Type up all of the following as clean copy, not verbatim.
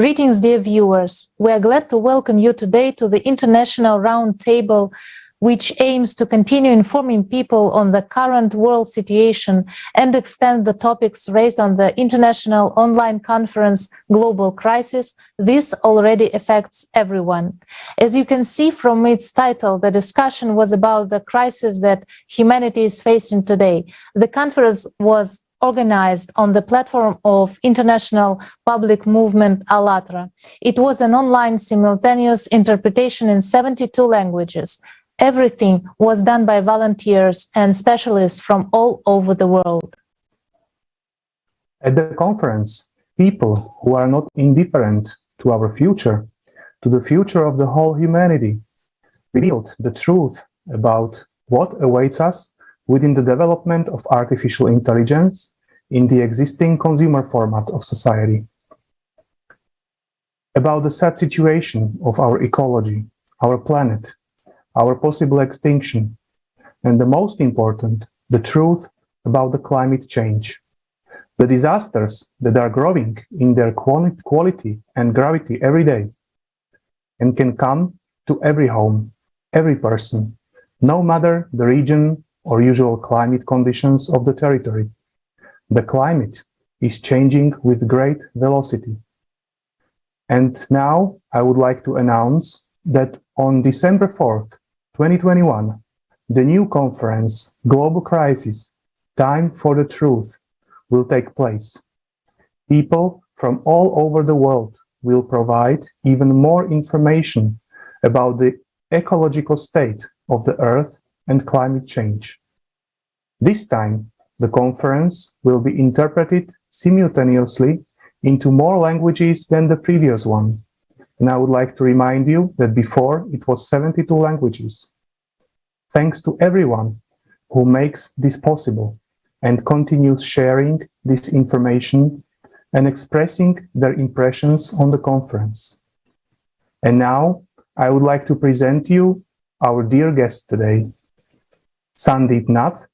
Greetings, dear viewers. We are glad to welcome you today to the International Roundtable, which aims to continue informing people on the current world situation and extend the topics raised on the international online conference Global Crisis. This already affects everyone. As you can see from its title, the discussion was about the crisis that humanity is facing today. The conference was organized on the platform of International Public Movement ALLATRA. It was an online simultaneous interpretation in 72 languages. Everything was done by volunteers and specialists from all over the world. At the conference, people who are not indifferent to our future, to the future of the whole humanity, revealed the truth about what awaits us within the development of artificial intelligence in the existing consumer format of society. About the sad situation of our ecology, our planet, our possible extinction, and the most important, the truth about the climate change, the disasters that are growing in their quality and gravity every day, and can come to every home, every person, no matter the region or usual climate conditions of the territory. The climate is changing with great velocity. And now I would like to announce that on December 4th, 2021, the new conference, Global Crisis, Time for the Truth, will take place. People from all over the world will provide even more information about the ecological state of the Earth and climate change. This time, the conference will be interpreted simultaneously into more languages than the previous one. And I would like to remind you that before it was 72 languages. Thanks to everyone who makes this possible and continues sharing this information and expressing their impressions on the conference. And now I would like to present you our dear guest today, Sandeep Nath,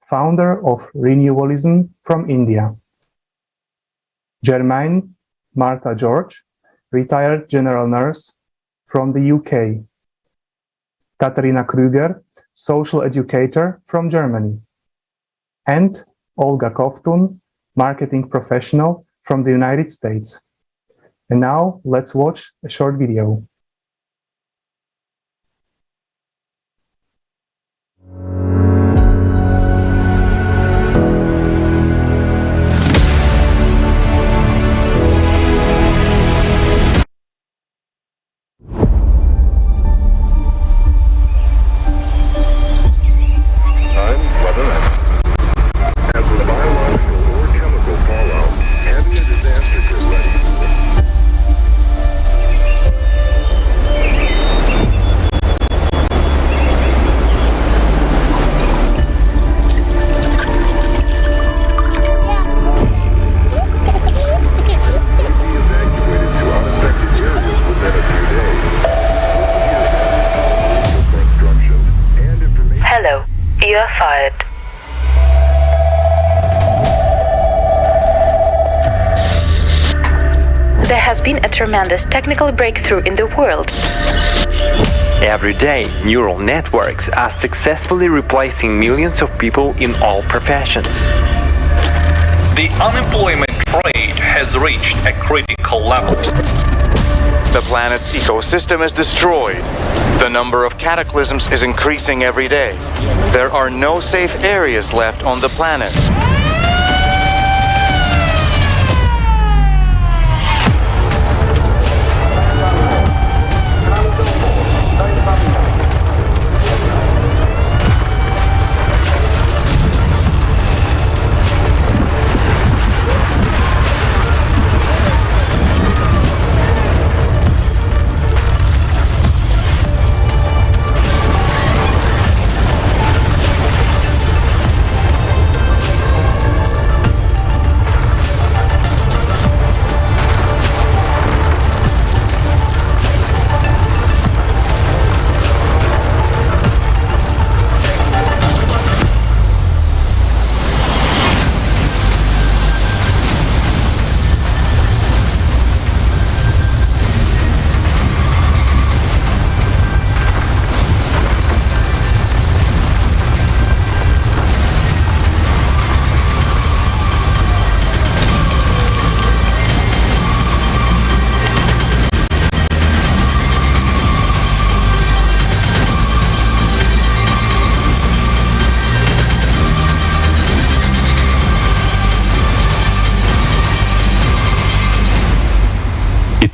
founder of Renewalism from India. Germaine Martha George, retired general nurse from the UK. Katarina Krüger, social educator from Germany. And Olga Kovtun, marketing professional from the United States. And now let's watch a short video. You are fired. There has been a tremendous technical breakthrough in the world. Every day, neural networks are successfully replacing millions of people in all professions. The unemployment rate has reached a critical level. The planet's ecosystem is destroyed. The number of cataclysms is increasing every day. There are no safe areas left on the planet.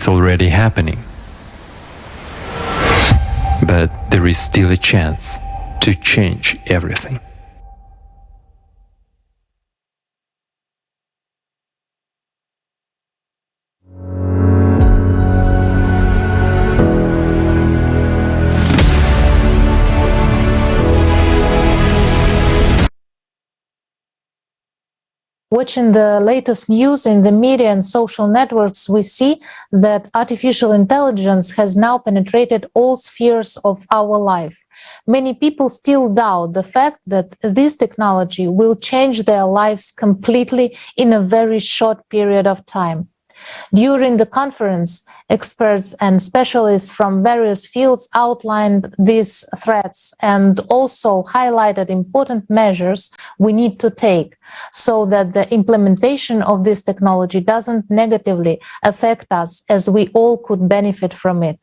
already happening. But there is still a chance to change everything. Watching the latest news in the media and social networks, we see that artificial intelligence has now penetrated all spheres of our life. Many people still doubt the fact that this technology will change their lives completely in a very short period of time. During the conference, experts and specialists from various fields outlined these threats and also highlighted important measures we need to take so that the implementation of this technology doesn't negatively affect us, as we all could benefit from it.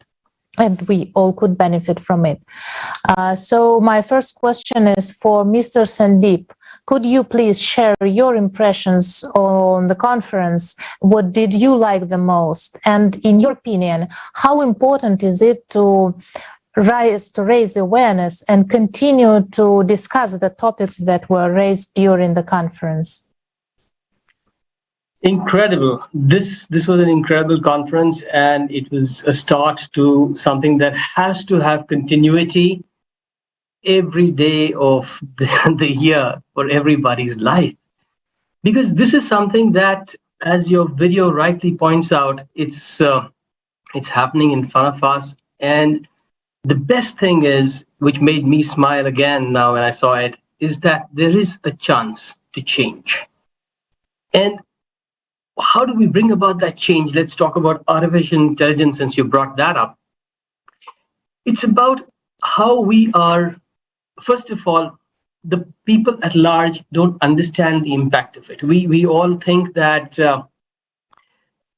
So my first question is for Mr. Sandeep. Could you please share your impressions on the conference? What did you like the most? And in your opinion, how important is it to raise awareness and continue to discuss the topics that were raised during the conference? Incredible. This was an incredible conference, and it was a start to something that has to have continuity every day of the year for everybody's life. Because this is something that, as your video rightly points out, it's happening in front of us. And the best thing is, which made me smile again now when I saw it, is that there is a chance to change. And how do we bring about that change? Let's talk about artificial intelligence, since you brought that up. It's about how we are. First of all, the people at large don't understand the impact of it. We all think that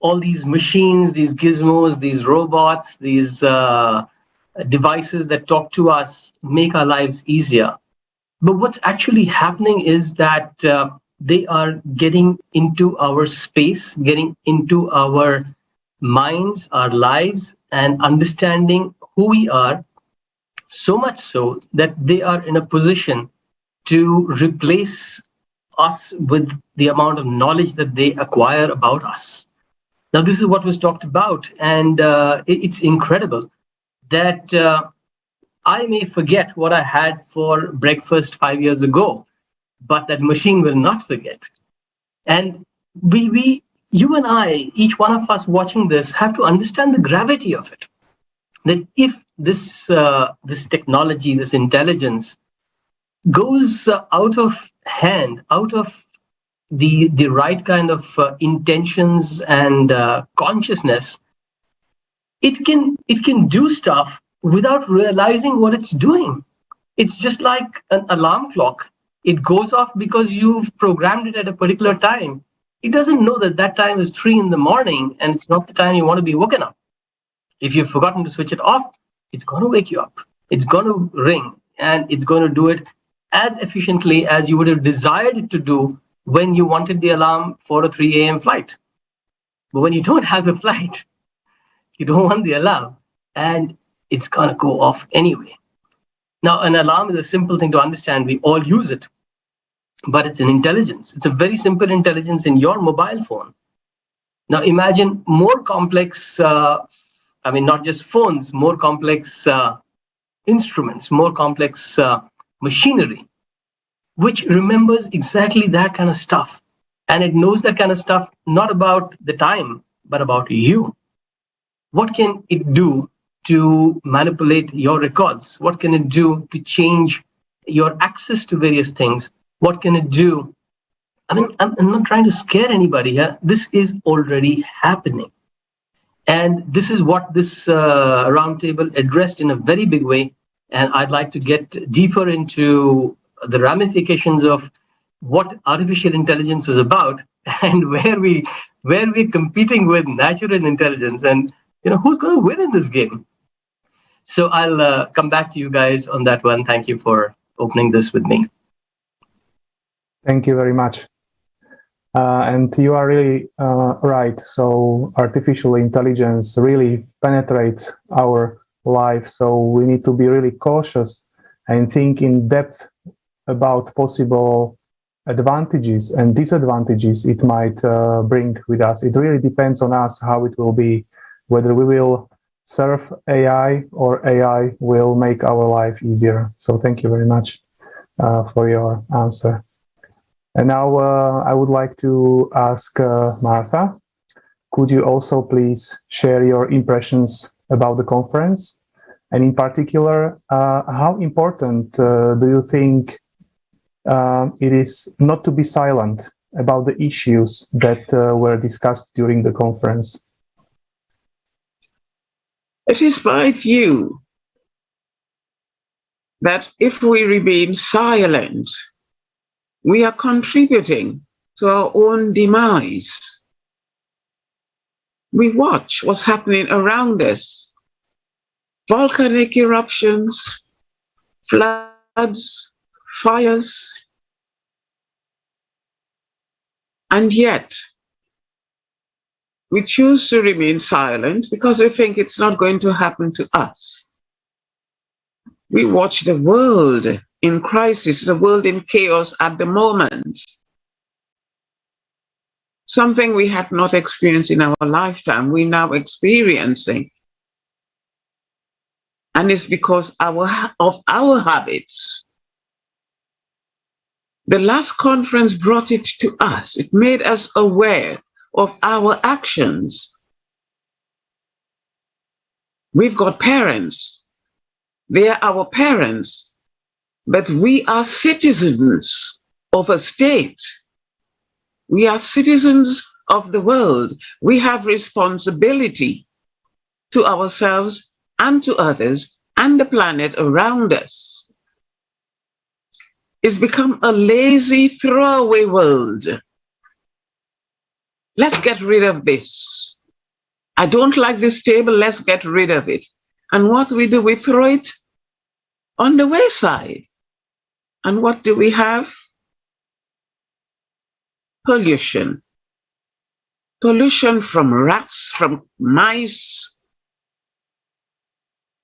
all these machines, these gizmos, these robots, these devices that talk to us make our lives easier. But what's actually happening is that they are getting into our space, getting into our minds, our lives, and understanding who we are. So much so that they are in a position to replace us with the amount of knowledge that they acquire about us. Now, this is what was talked about, and it's incredible that I may forget what I had for breakfast 5 years ago, but that machine will not forget. And you and I, each one of us watching this, have to understand the gravity of it. That if this technology, this intelligence goes out of hand, out of the right kind of intentions and consciousness, it can do stuff without realizing what it's doing. It's just like an alarm clock. It goes off because you've programmed it at a particular time. It doesn't know that that time is 3 in the morning and it's not the time you want to be woken up. If you've forgotten to switch it off, it's going to wake you up. It's going to ring, and it's going to do it as efficiently as you would have desired it to do when you wanted the alarm for a 3 a.m. flight. But when you don't have the flight, you don't want the alarm, and it's going to go off anyway. Now, an alarm is a simple thing to understand. We all use it, but it's an intelligence. It's a very simple intelligence in your mobile phone. Now, imagine more complex not just phones, more complex instruments, more complex machinery, which remembers exactly that kind of stuff. And it knows that kind of stuff, not about the time, but about you. What can it do to manipulate your records? What can it do to change your access to various things? What can it do? I'm not trying to scare anybody here. This is already happening. And this is what this roundtable addressed in a very big way. And I'd like to get deeper into the ramifications of what artificial intelligence is about and where we're competing with natural intelligence, and who's going to win in this game. So I'll come back to you guys on that one. Thank you for opening this with me. Thank you very much. And you are really right. So artificial intelligence really penetrates our life. So we need to be really cautious and think in depth about possible advantages and disadvantages it might bring with us. It really depends on us how it will be, whether we will serve AI or AI will make our life easier. So thank you very much for your answer. And now I would like to ask Martha, could you also please share your impressions about the conference? And in particular, how important do you think it is not to be silent about the issues that were discussed during the conference? It is my view that if we remain silent, we are contributing to our own demise. We watch what's happening around us. Volcanic eruptions, floods, fires, and yet we choose to remain silent because we think it's not going to happen to us. We watch the world in crisis, the world in chaos at the moment. Something we had not experienced in our lifetime, we're now experiencing. And it's because of our habits. The last conference brought it to us. It made us aware of our actions. We've got parents. They are our parents. But we are citizens of a state. We are citizens of the world. We have responsibility to ourselves and to others and the planet around us. It's become a lazy, throwaway world. Let's get rid of this. I don't like this table, let's get rid of it. And what we do, we throw it on the wayside. And what do we have? Pollution. Pollution from rats, from mice.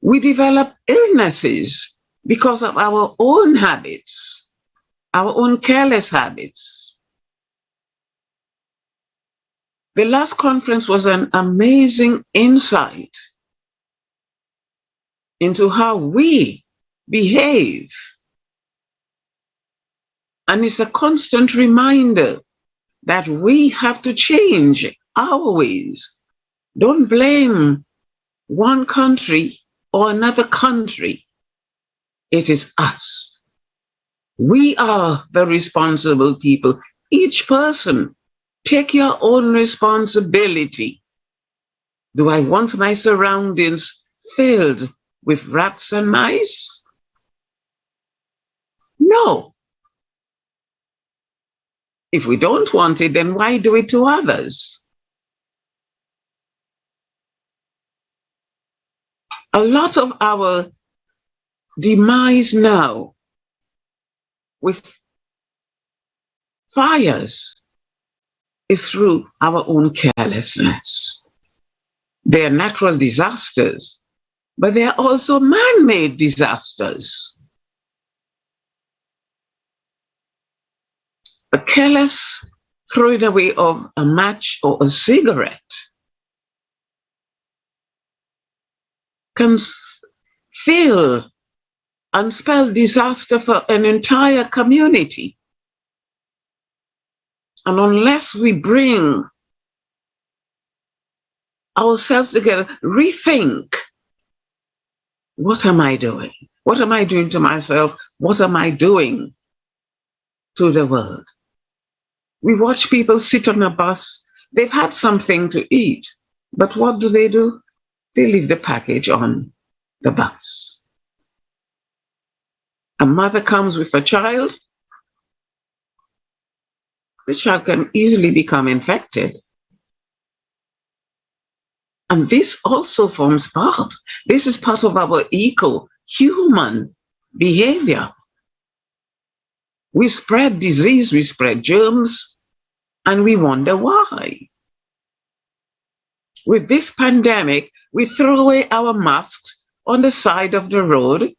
We develop illnesses because of our own habits, our own careless habits. The last conference was an amazing insight into how we behave. And it's a constant reminder that we have to change our ways. Don't blame one country or another country. It is us. We are the responsible people. Each person, take your own responsibility. Do I want my surroundings filled with rats and mice? No. If we don't want it, then why do it to others? A lot of our demise now with fires is through our own carelessness. They are natural disasters, but they are also man-made disasters. A careless throwing away of a match or a cigarette can fill and spell disaster for an entire community. And unless we bring ourselves together, rethink, what am I doing? What am I doing to myself? What am I doing to the world? We watch people sit on a bus. They've had something to eat, but what do? They leave the package on the bus. A mother comes with a child. The child can easily become infected. And this also forms part. This is part of our eco-human behavior. We spread disease, we spread germs, And we wonder why. With this pandemic, we throw away our masks on the side of the road.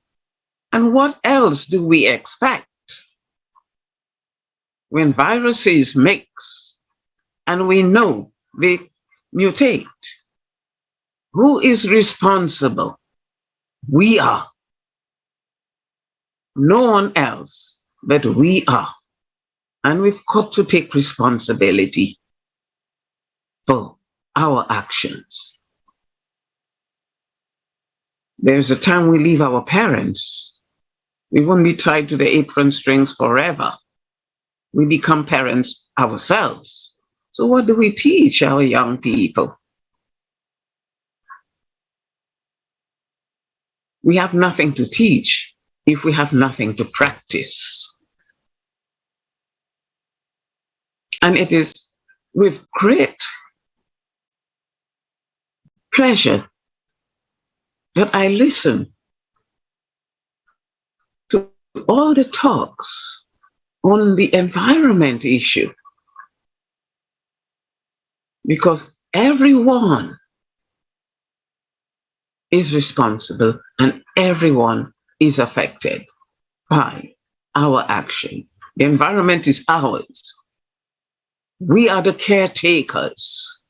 And what else do we expect? When viruses mix and we know they mutate, who is responsible? We are. No one else, but we are. And we've got to take responsibility for our actions. There's a time we leave our parents. We won't be tied to the apron strings forever. We become parents ourselves. So what do we teach our young people? We have nothing to teach if we have nothing to practice. And it is with great pleasure that I listen to all the talks on the environment issue, because everyone is responsible and everyone is affected by our action. The environment is ours. We are the caretakers,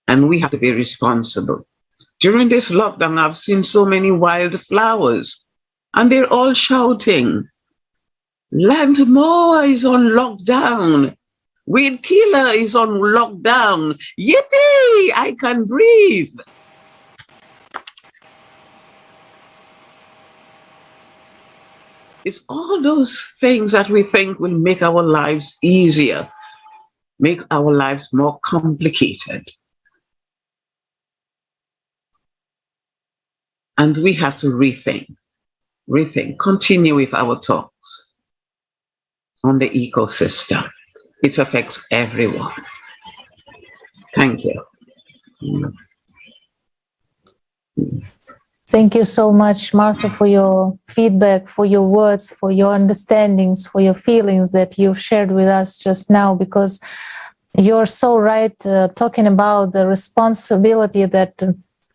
and we have to be responsible. During this lockdown, I've seen so many wildflowers, and they're all shouting, Landsmower is on lockdown. Weed Killer is on lockdown. Yippee! I can breathe. It's all those things that we think will make our lives easier, make our lives more complicated. And we have to rethink, continue with our talks on the ecosystem. It affects everyone. Thank you. Thank you so much, Martha, for your feedback, for your words, for your understandings, for your feelings that you've shared with us just now, because you're so right talking about the responsibility that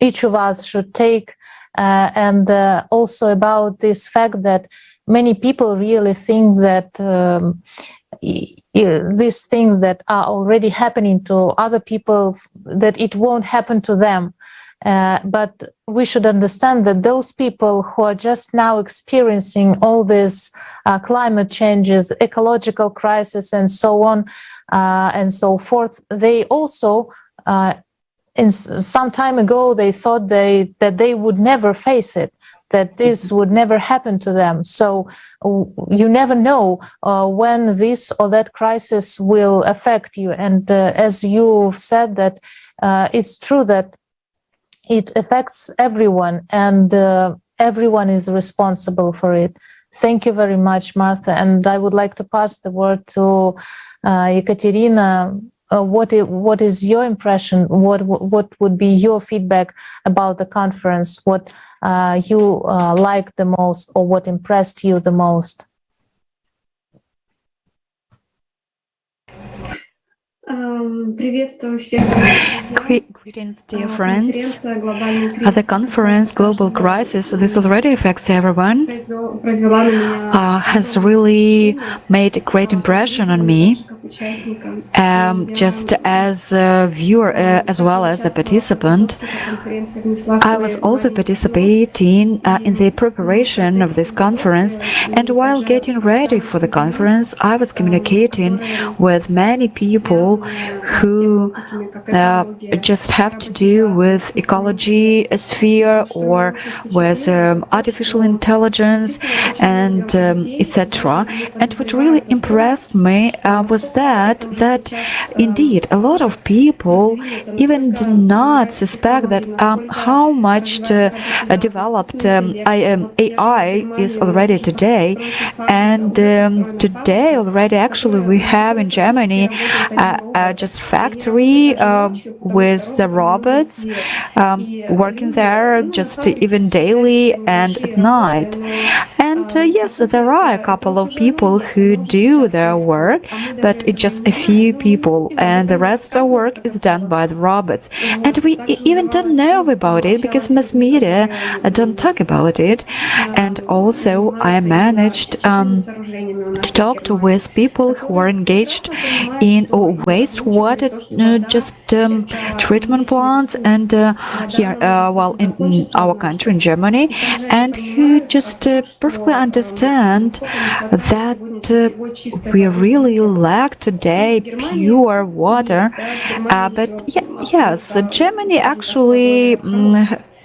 each of us should take, and also about this fact that many people really think that these things that are already happening to other people, that it won't happen to them. But we should understand that those people who are just now experiencing all these climate changes, ecological crisis, and so on and so forth, they also, some time ago, they thought that they would never face it, that this would never happen to them. So you never know when this or that crisis will affect you. And as you said, that it's true that it affects everyone, and everyone is responsible for it. Thank you very much, Martha. And I would like to pass the word to Ekaterina. What is your impression? What would be your feedback about the conference? What you liked the most, or what impressed you the most? Greetings, dear friends. At the conference, Global Crisis, this already affects everyone, has really made a great impression on me, just as a viewer as well as a participant. I was also participating in the preparation of this conference, and while getting ready for the conference, I was communicating with many people who just have to do with ecology sphere, or with artificial intelligence, and etc. And what really impressed me was that indeed a lot of people even do not suspect that how much developed AI is already today. And today already, actually, we have in Germany just factory with the robots working there just even daily and at night. And And yes, there are a couple of people who do their work, but it's just a few people, and the rest of work is done by the robots. And we even don't know about it because mass media don't talk about it. And also, I managed to talk with people who are engaged in wastewater treatment plants, and here, in our country, in Germany, and who just perfectly understand that we really lack today pure water. But yes, Germany actually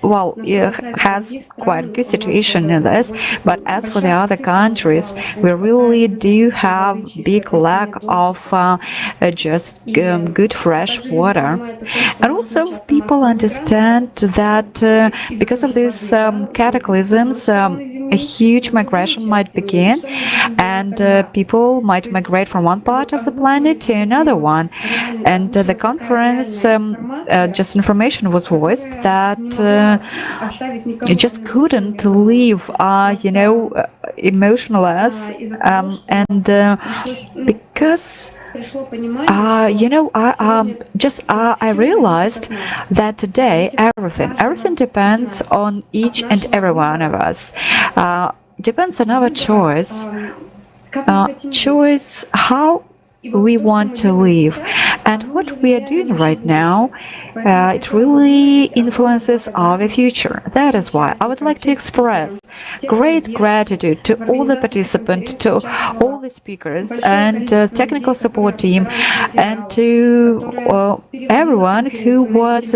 has quite a good situation in this, but as for the other countries, we really do have big lack of just good fresh water. And also people understand that because of these cataclysms, a huge migration might begin, and people might migrate from one part of the planet to another one. And the conference, just information was voiced that you just couldn't leave, emotionless, and because I realized that today everything depends on each and every one of us. Depends on our choice how we want to live. And what we are doing right now, it really influences our future. That is why I would like to express great gratitude to all the participants, to all the speakers and technical support team, and to everyone who was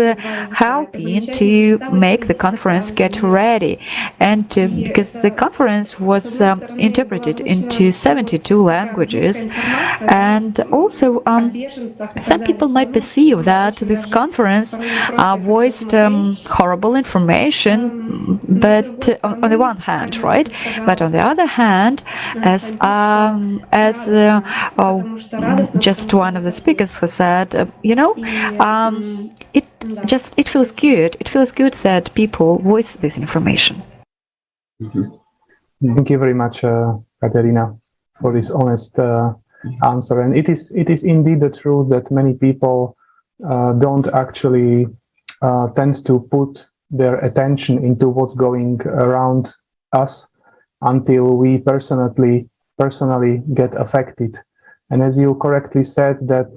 helping to make the conference get ready. And because the conference was interpreted into 72 languages, and also some people might perceive that this conference voiced horrible information, but on the one hand, right? But on the other hand, as just one of the speakers who said, it feels good. It feels good that people voice this information. Mm-hmm. Thank you very much, Katerina, for this honest answer. And it is indeed the truth that many people don't actually tend to put their attention into what's going around us until we personally get affected. And as you correctly said, that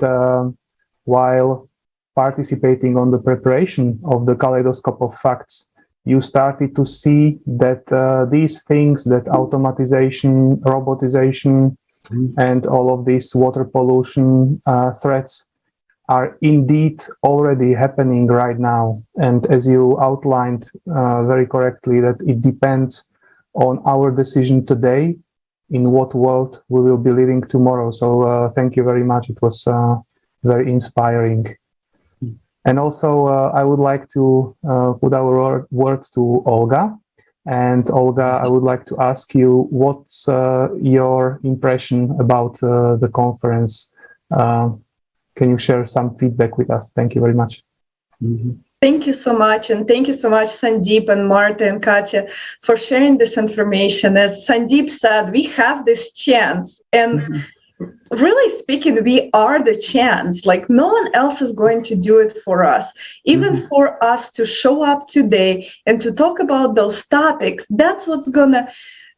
while participating on the preparation of the kaleidoscope of facts, you started to see that these things, that automatization, robotization, and all of these water pollution threats are indeed already happening right now. And as you outlined very correctly, that it depends on our decision today in what world we will be living tomorrow. So thank you very much. It was very inspiring. And also I would like to put our words to Olga. And Olga, I would like to ask you, what's your impression about the conference? Can you share some feedback with us? Thank you very much. Mm-hmm. Thank you so much. And thank you so much, Sandeep and Marta and Katya, for sharing this information. As Sandeep said, we have this chance. And really speaking, we are the chance. Like, no one else is going to do it for us. Even for us to show up today and to talk about those topics, that's what's going to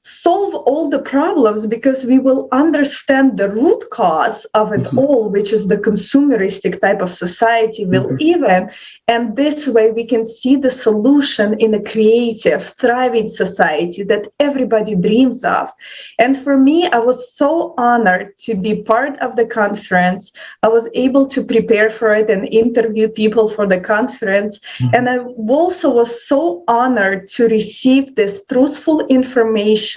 solve all the problems, because we will understand the root cause of it all, which is the consumeristic type of society we live in. And this way we can see the solution in a creative, thriving society that everybody dreams of. And for me, I was so honored to be part of the conference. I was able to prepare for it and interview people for the conference. And I also was so honored to receive this truthful information,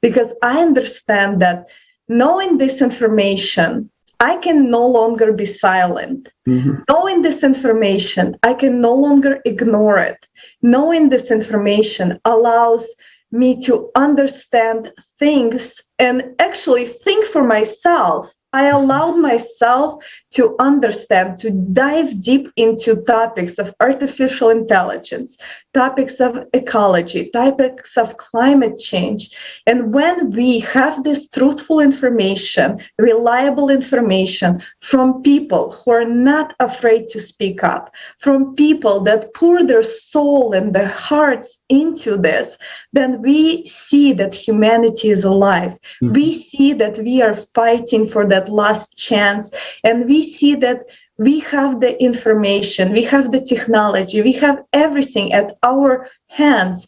because I understand that knowing this information, I can no longer be silent. Knowing this information, I can no longer ignore it. Knowing this information allows me to understand things and actually think for myself I allowed myself to understand, to dive deep into topics of artificial intelligence, topics of ecology, topics of climate change. And when we have this truthful information, reliable information from people who are not afraid to speak up, from people that pour their soul and their hearts into this, then we see that humanity is alive. Mm-hmm. We see that we are fighting for that last chance, and we see that we have the information, we have the technology, we have everything at our hands.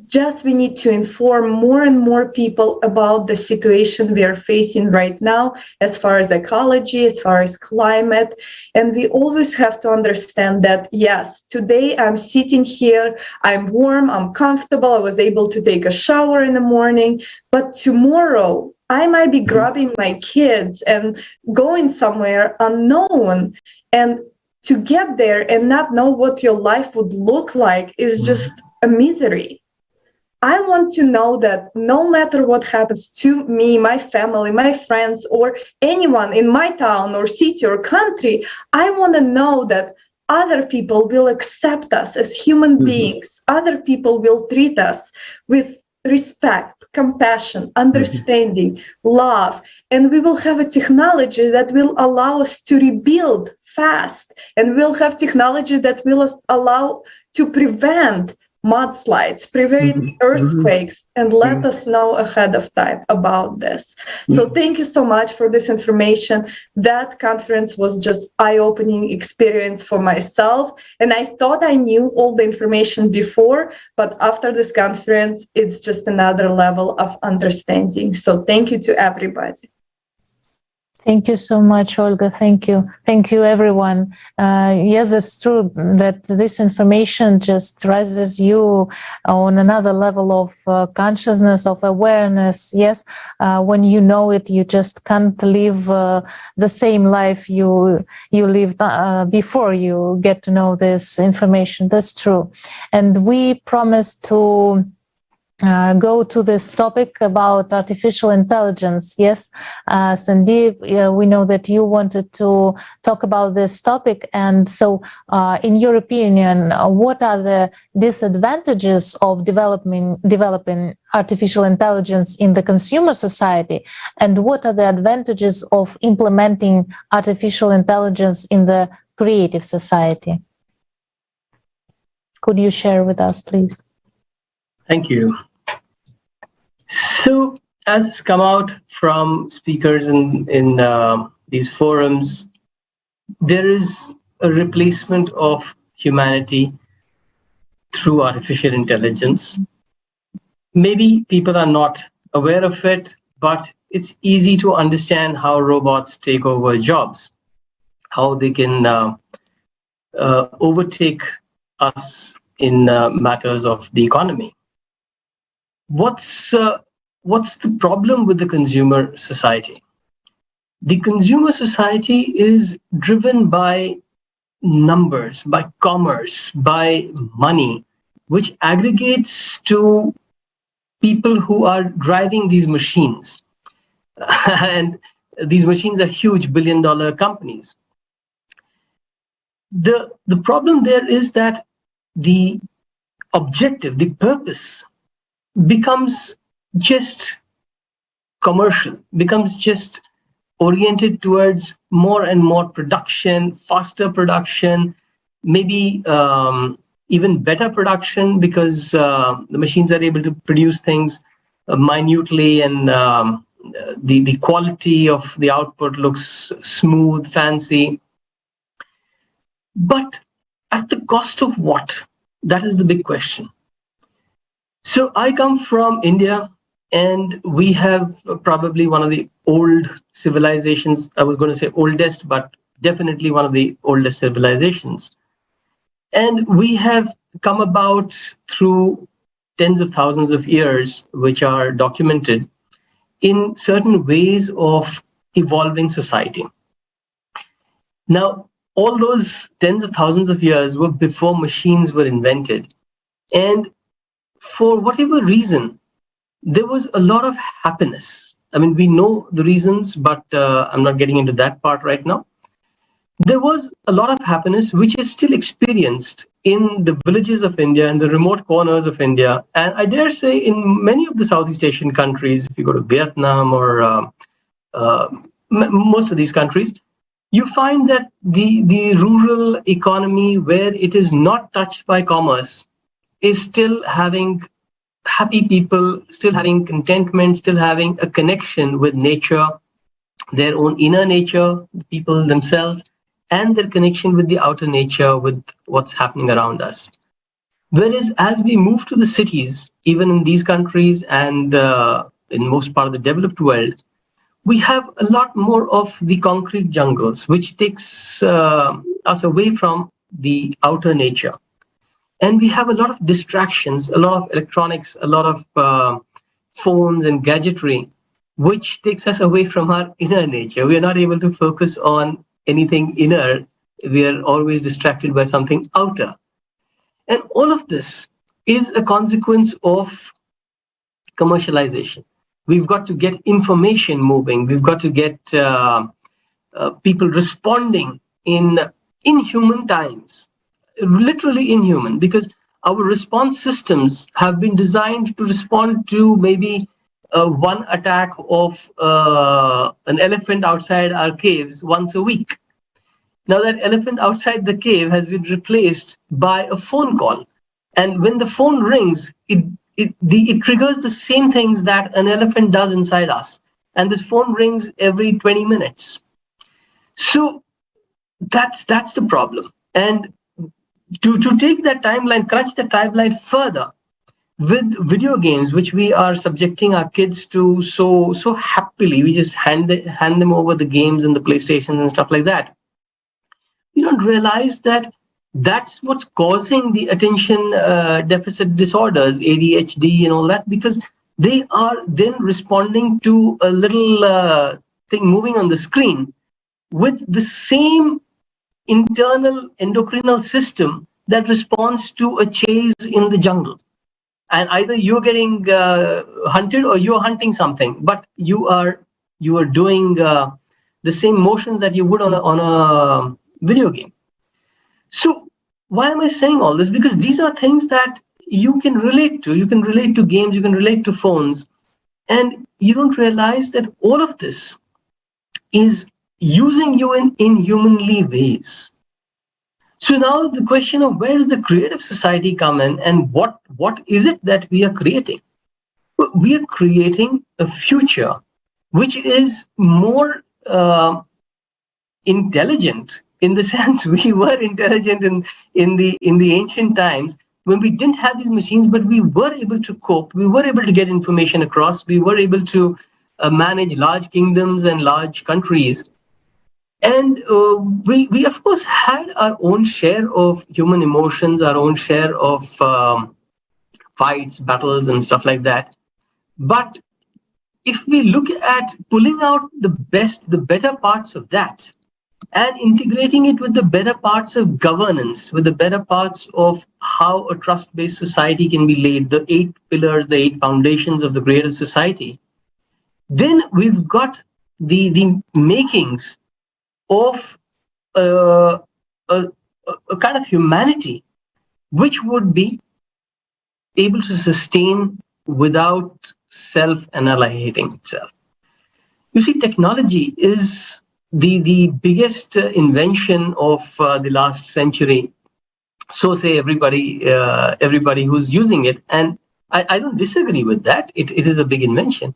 Just we need to inform more and more people about the situation we are facing right now, as far as ecology, as far as climate. And we always have to understand that, yes, today I'm sitting here, I'm warm, I'm comfortable, I was able to take a shower in the morning, but tomorrow I might be grabbing my kids and going somewhere unknown. And to get there and not know what your life would look like is just a misery. I want to know that no matter what happens to me, my family, my friends, or anyone in my town or city or country, I want to know that other people will accept us as human beings. Other people will treat us with respect, compassion, understanding, love, and we will have a technology that will allow us to rebuild fast, and we'll have technology that will allow to prevent mudslides, prevent earthquakes, and let us know ahead of time about this. So thank you so much for this information. That conference was just eye-opening experience for myself. And I thought I knew all the information before, but after this conference, it's just another level of understanding. So thank you to everybody. Thank you so much, Olga. Thank you. Thank you, everyone. Yes, that's true that this information just raises you on another level of consciousness, of awareness. Yes, when you know it, you just can't live the same life you lived before you get to know this information. That's true. And we promise to go to this topic about artificial intelligence. Yes, Sandeep, we know that you wanted to talk about this topic. And so, in your opinion, what are the disadvantages of developing artificial intelligence in the consumer society? And what are the advantages of implementing artificial intelligence in the creative society? Could you share with us, please? Thank you. So, as has come out from speakers in these forums, there is a replacement of humanity through artificial intelligence. Maybe people are not aware of it, but it's easy to understand how robots take over jobs, how they can overtake us in matters of the economy. What's the problem with the consumer society? The consumer society is driven by numbers, by commerce, by money, which aggregates to people who are driving these machines. And these machines are huge billion-dollar companies. The problem there is that the objective, the purpose, becomes just commercial, becomes just oriented towards more and more production, faster production, maybe even better production, because the machines are able to produce things minutely, and the quality of the output looks smooth, fancy. But at the cost of what? That is the big question. So I come from India, and we have probably one of the old civilizations. I was going to say oldest, but definitely one of the oldest civilizations. And we have come about through tens of thousands of years, which are documented in certain ways of evolving society. Now, all those tens of thousands of years were before machines were invented. And for whatever reason, there was a lot of happiness, I mean, we know the reasons, but I'm not getting into that part right now. There was a lot of happiness which is still experienced in the villages of India and the remote corners of India. And I dare say in many of the Southeast Asian countries, if you go to Vietnam or most of these countries, you find that the rural economy where it is not touched by commerce is still having happy people, still having contentment, still having a connection with nature, their own inner nature, the people themselves, and their connection with the outer nature, with what's happening around us. Whereas as we move to the cities, even in these countries and in most part of the developed world, we have a lot more of the concrete jungles, which takes us away from the outer nature. And we have a lot of distractions, a lot of electronics, a lot of phones and gadgetry, which takes us away from our inner nature. We are not able to focus on anything inner. We are always distracted by something outer. And all of this is a consequence of commercialization. We've got to get information moving. We've got to get people responding in inhuman times, literally inhuman, because our response systems have been designed to respond to maybe one attack of an elephant outside our caves once a week. Now that elephant outside the cave has been replaced by a phone call. And when the phone rings, it triggers the same things that an elephant does inside us. And this phone rings every 20 minutes. So that's the problem. And to take that timeline, crunch the timeline further with video games, which we are subjecting our kids to so happily, we just hand them over the games and the PlayStations and stuff like that. We don't realize that that's what's causing the attention deficit disorders, ADHD and all that, because they are then responding to a little thing moving on the screen with the same internal endocrinal system that responds to a chase in the jungle. And either you're getting hunted or you're hunting something, but you are doing the same motions that you would on a video game. So why am I saying all this? Because these are things that you can relate to. You can relate to games, you can relate to phones, and you don't realize that all of this is using you in inhumanly ways. So now the question of where does the creative society come in, and what is it that we are creating? We are creating a future which is more intelligent, in the sense we were intelligent in the ancient times when we didn't have these machines, but we were able to cope, we were able to get information across, we were able to manage large kingdoms and large countries. And we of course had our own share of human emotions, our own share of fights, battles and stuff like that. But if we look at pulling out the better parts of that and integrating it with the better parts of governance, with the better parts of how a trust-based society can be laid, the 8 pillars, the 8 foundations of the creative society, then we've got the makings of a kind of humanity which would be able to sustain without self-annihilating itself. You see, technology is the biggest invention of the last century. So say everybody who's using it. And I don't disagree with that. It is a big invention.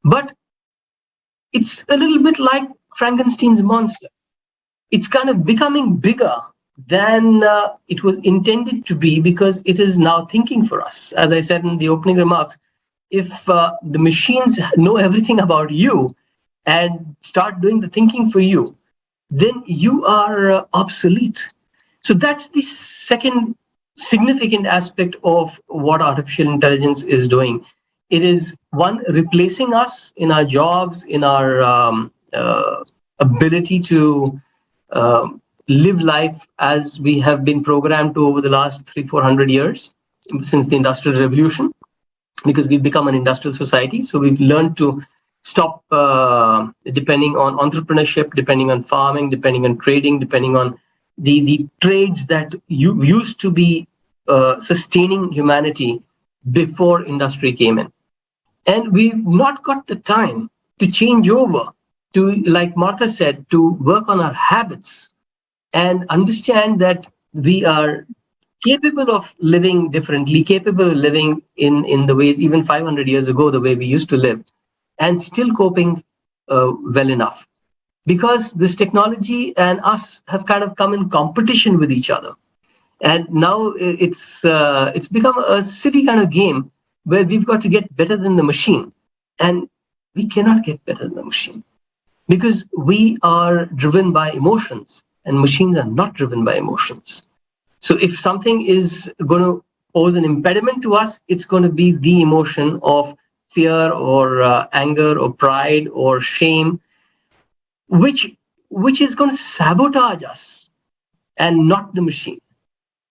But it's a little bit like Frankenstein's monster. It's kind of becoming bigger than it was intended to be, because it is now thinking for us. As I said in the opening remarks, if the machines know everything about you and start doing the thinking for you, then you are obsolete. So that's the second significant aspect of what artificial intelligence is doing. It is, one, replacing us in our jobs, in our ability to live life as we have been programmed to over the last 300-400 years since the Industrial Revolution, because we've become an industrial society. So we've learned to stop depending on entrepreneurship, depending on farming, depending on trading, depending on the trades that used to be sustaining humanity before industry came in. And we've not got the time to change over, to, like Martha said, to work on our habits and understand that we are capable of living differently, capable of living in the ways even 500 years ago, the way we used to live, and still coping well enough. Because this technology and us have kind of come in competition with each other. And now it's become a silly kind of game where we've got to get better than the machine. And we cannot get better than the machine because we are driven by emotions and machines are not driven by emotions. So if something is going to pose an impediment to us, it's going to be the emotion of fear or anger or pride or shame, which is going to sabotage us and not the machine.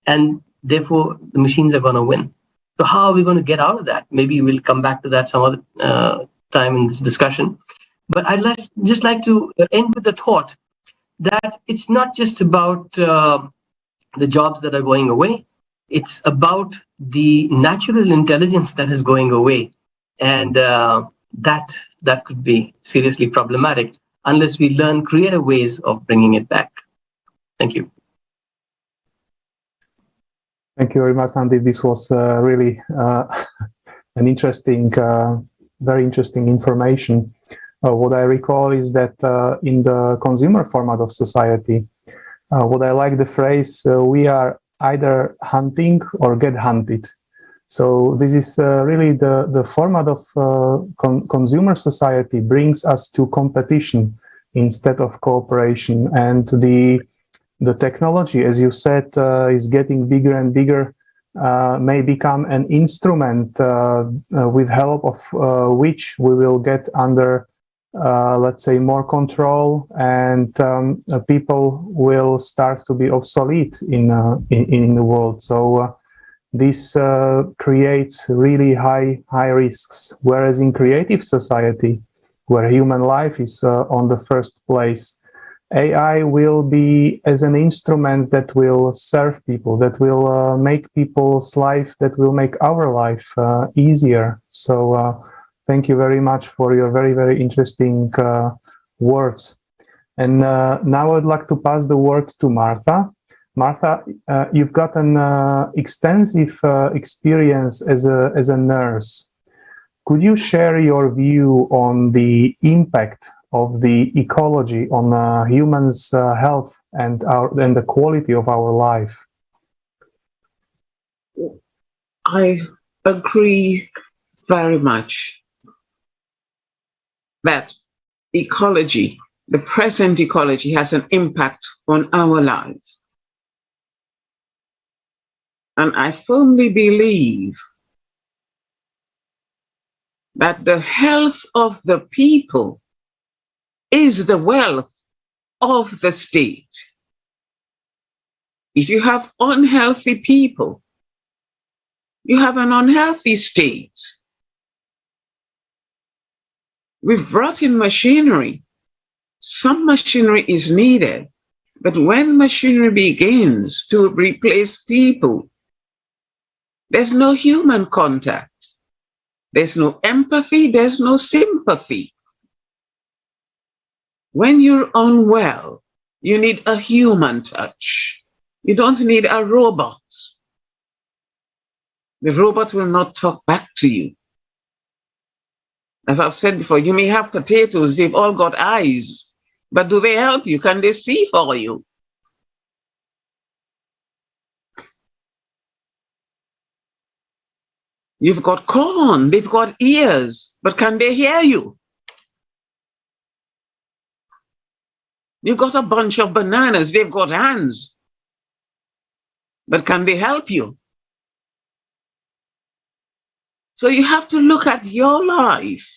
And therefore, the machines are going to win. So how are we going to get out of that? Maybe we'll come back to that some other time in this discussion. But I'd just like to end with the thought that it's not just about the jobs that are going away. It's about the natural intelligence that is going away. And that could be seriously problematic unless we learn creative ways of bringing it back. Thank you. Thank you very much, Sandeep. This was really an interesting, very interesting information. What I recall is that in the consumer format of society, what I like the phrase, we are either hunting or get hunted. So this is really the format of consumer society brings us to competition instead of cooperation. And the technology, as you said, is getting bigger and bigger, may become an instrument with help of which we will get under, let's say, more control, and people will start to be obsolete in the world. So this creates really high risks. Whereas in creative society, where human life is on the first place, AI will be as an instrument that will serve people, that will make people's life, that will make our life easier. So thank you very much for your very, very interesting words. And now I'd like to pass the word to Martha. Martha, you've got an extensive experience as a nurse. Could you share your view on the impact of the ecology on humans' health and the quality of our life? I agree very much that ecology, the present ecology, has an impact on our lives. And I firmly believe that the health of the people is the wealth of the state. If you have unhealthy people, you have an unhealthy state. We've brought in machinery. Some machinery is needed, but when machinery begins to replace people, there's no human contact. There's no empathy, there's no sympathy. When you're unwell, you need a human touch. You don't need a robot. The robot will not talk back to you. As I've said before, you may have potatoes, they've all got eyes, but do they help you? Can they see for you? You've got corn, they've got ears, but can they hear you? You've got a bunch of bananas, they've got hands, but can they help you? So you have to look at your life,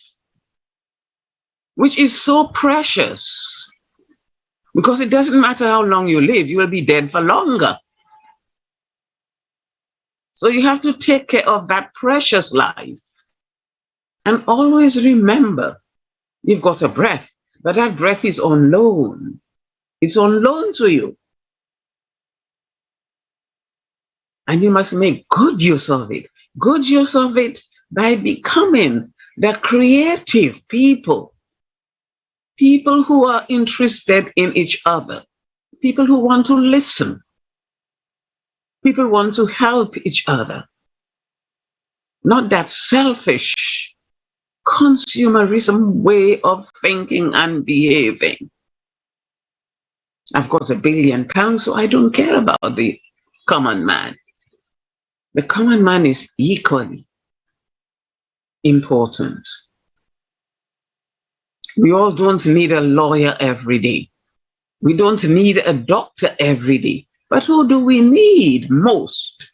which is so precious, because it doesn't matter how long you live, you will be dead for longer. So you have to take care of that precious life and always remember You've got a breath, but that breath is on loan. It's on loan to you. And you must make good use of it. Good use of it by becoming the creative people. People who are interested in each other. People who want to listen. People want to help each other. Not that selfish consumerism way of thinking and behaving. I've got £1 billion, so I don't care about the common man. The common man is equally important. We all don't need a lawyer every day. We don't need a doctor every day. But who do we need most?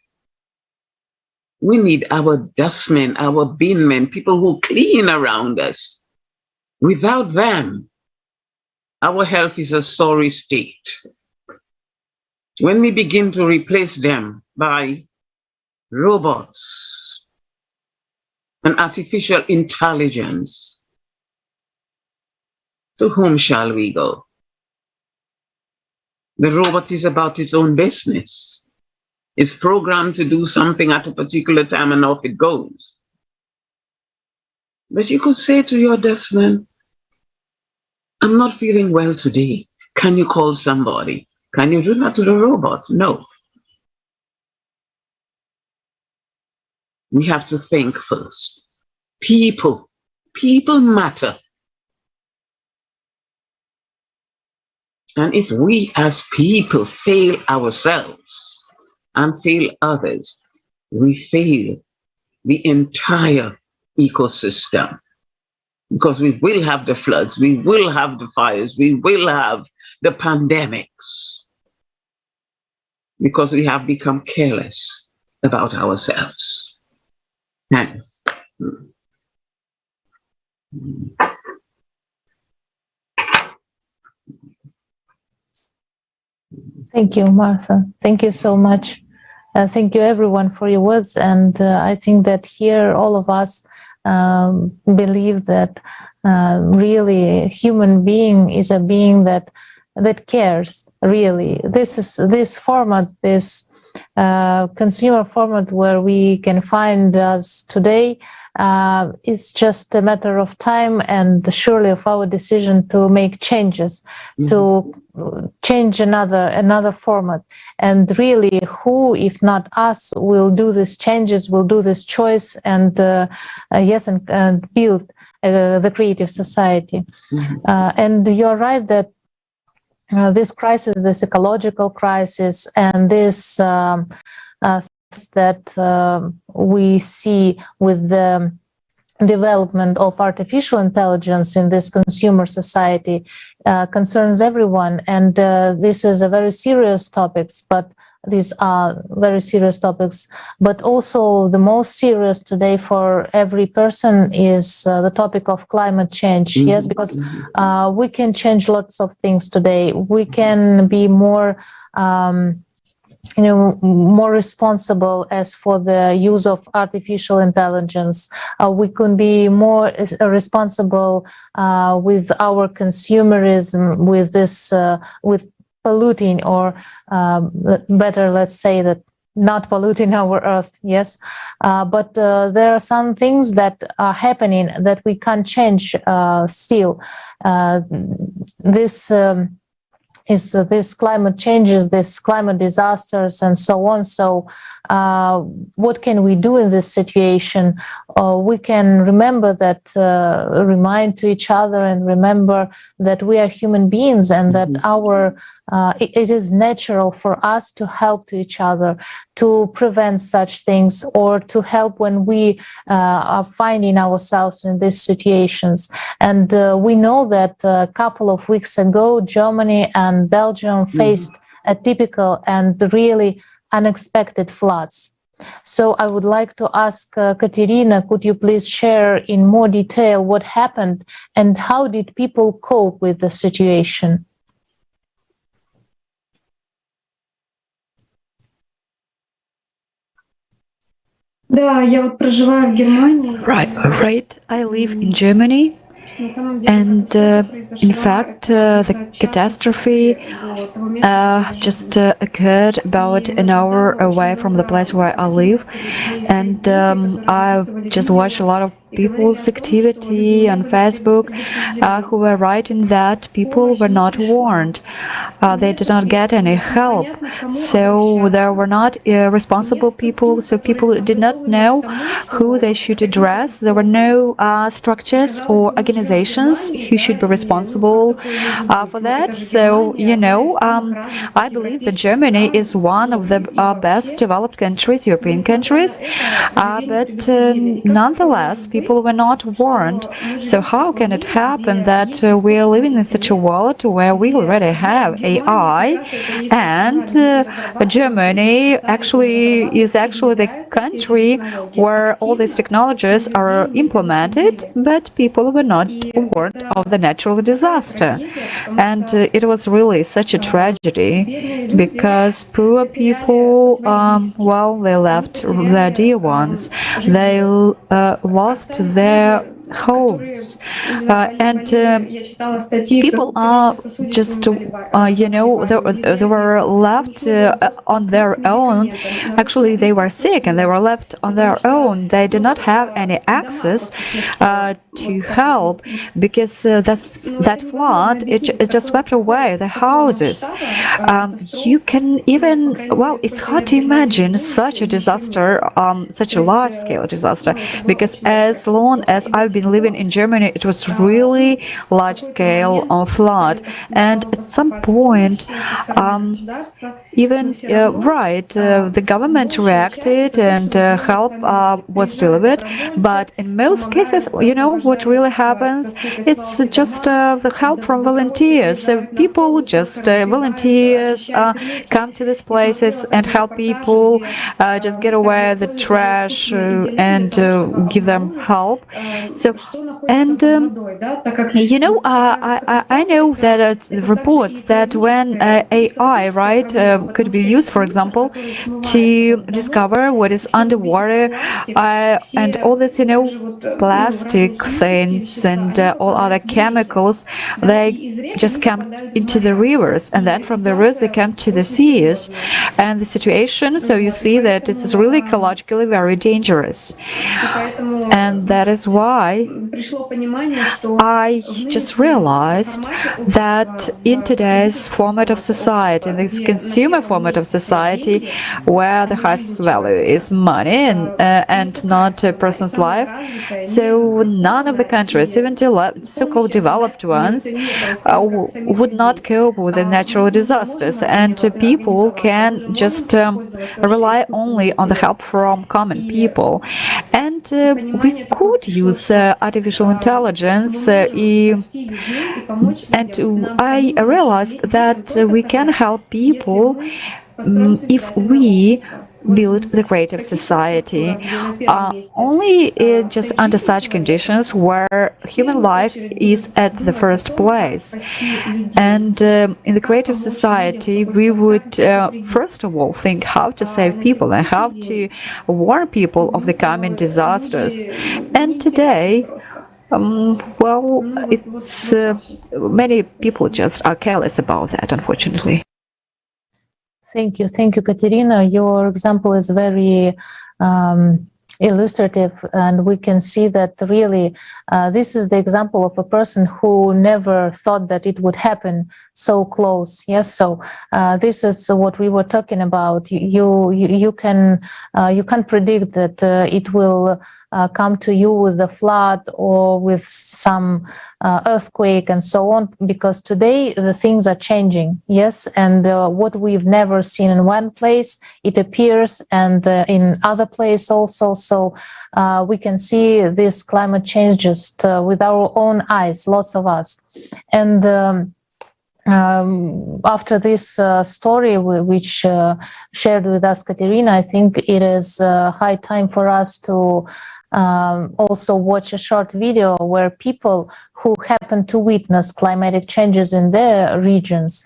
We need our dustmen, our binmen, people who clean around us. Without them, our health is a sorry state. When we begin to replace them by robots and artificial intelligence, to whom shall we go? The robot is about its own business. It's programmed to do something at a particular time and off it goes. But you could say to your dustman, I'm not feeling well today. Can you call somebody? Can you do that to the robot? No. We have to think first. People matter. And if we as people fail ourselves and fail others, we fail the entire ecosystem. Because we will have the floods, we will have the fires, we will have the pandemics. Because we have become careless about ourselves. Thanks. Thank you, Martha. Thank you so much. Thank you, everyone, for your words. And I think that here all of us believe that really human being is a being that cares, really. This format, this consumer format where we can find us today, it's just a matter of time and surely of our decision to make changes, to change another format. And really, who, if not us, will do these changes, will do this choice, and and build the creative society. And you're right that this crisis, this ecological crisis, and this that we see with the development of artificial intelligence in this consumer society concerns everyone. And this is a very serious topics, but these are very serious topics. But also the most serious today for every person is the topic of climate change. Yes, because we can change lots of things today. We can be more more responsible as for the use of artificial intelligence. We can be more responsible with our consumerism, with this, with polluting, or better, let's say that not polluting our earth. Yes, but there are some things that are happening that we can't change still. This climate changes, this climate disasters, and so on. So what can we do in this situation? We can remember that, remind to each other and remember that we are human beings, and that it is natural for us to help to each other, to prevent such things, or to help when we are finding ourselves in these situations. And we know that a couple of weeks ago, Germany and Belgium faced a typical and really unexpected floods. So I would like to ask Katerina, could you please share in more detail what happened and how did people cope with the situation? Right. I live in Germany, And in fact, the catastrophe just occurred about an hour away from the place where I live. And I just watched a lot of people's activity on Facebook who were writing that people were not warned. They did not get any help. So there were not responsible people. So people did not know who they should address. There were no structures or organizations who should be responsible for that. So, I believe that Germany is one of the best developed countries, European countries. But nonetheless, people were not warned. So how can it happen that we are living in such a world where we already have AI, and Germany is actually the country where all these technologies are implemented, but people were not warned of the natural disaster. And it was really such a tragedy because poor people, they left their dear ones. They lost their homes, and people are just they were left on their own. Actually, they were sick and they were left on their own. They did not have any access to help because that flood it just swept away the houses. You can even it's hard to imagine such a disaster, such a large-scale disaster, because as long as I've been living in Germany, it was really large-scale flood, and at some point, the government reacted and help was delivered. But in most cases, what really happens? It's just the help from volunteers. So people just volunteers come to these places and help people just get away the trash and give them help. So, and I know that reports that when AI, could be used, for example, to discover what is underwater and all this, plastic things and all other chemicals, they just come into the rivers, and then from the rivers they come to the seas, and the situation. So you see that it is really ecologically very dangerous, and that is why I just realized that in today's format of society, in this consumer format of society, where the highest value is money and not a person's life, so none of the countries, even so-called developed ones, would not cope with the natural disasters, and people can just rely only on the help from common people. And we could use artificial intelligence, and I realized that we can help people if we build the creative society, only just under such conditions where human life is at the first place. And in the creative society, we would first of all think how to save people and how to warn people of the coming disasters. And today, it's many people just are careless about that, unfortunately. Thank you, Katerina. Your example is very illustrative, and we can see that really this is the example of a person who never thought that it would happen so close. Yes, so this is what we were talking about. You can predict that it will come to you with the flood or with some earthquake and so on, because today the things are changing. Yes, and what we've never seen in one place, it appears, and in other places also. So we can see this climate change just with our own eyes, lots of us. And after this story which shared with us Katerina, I think it is high time for us to also watch a short video where people who happen to witness climatic changes in their regions,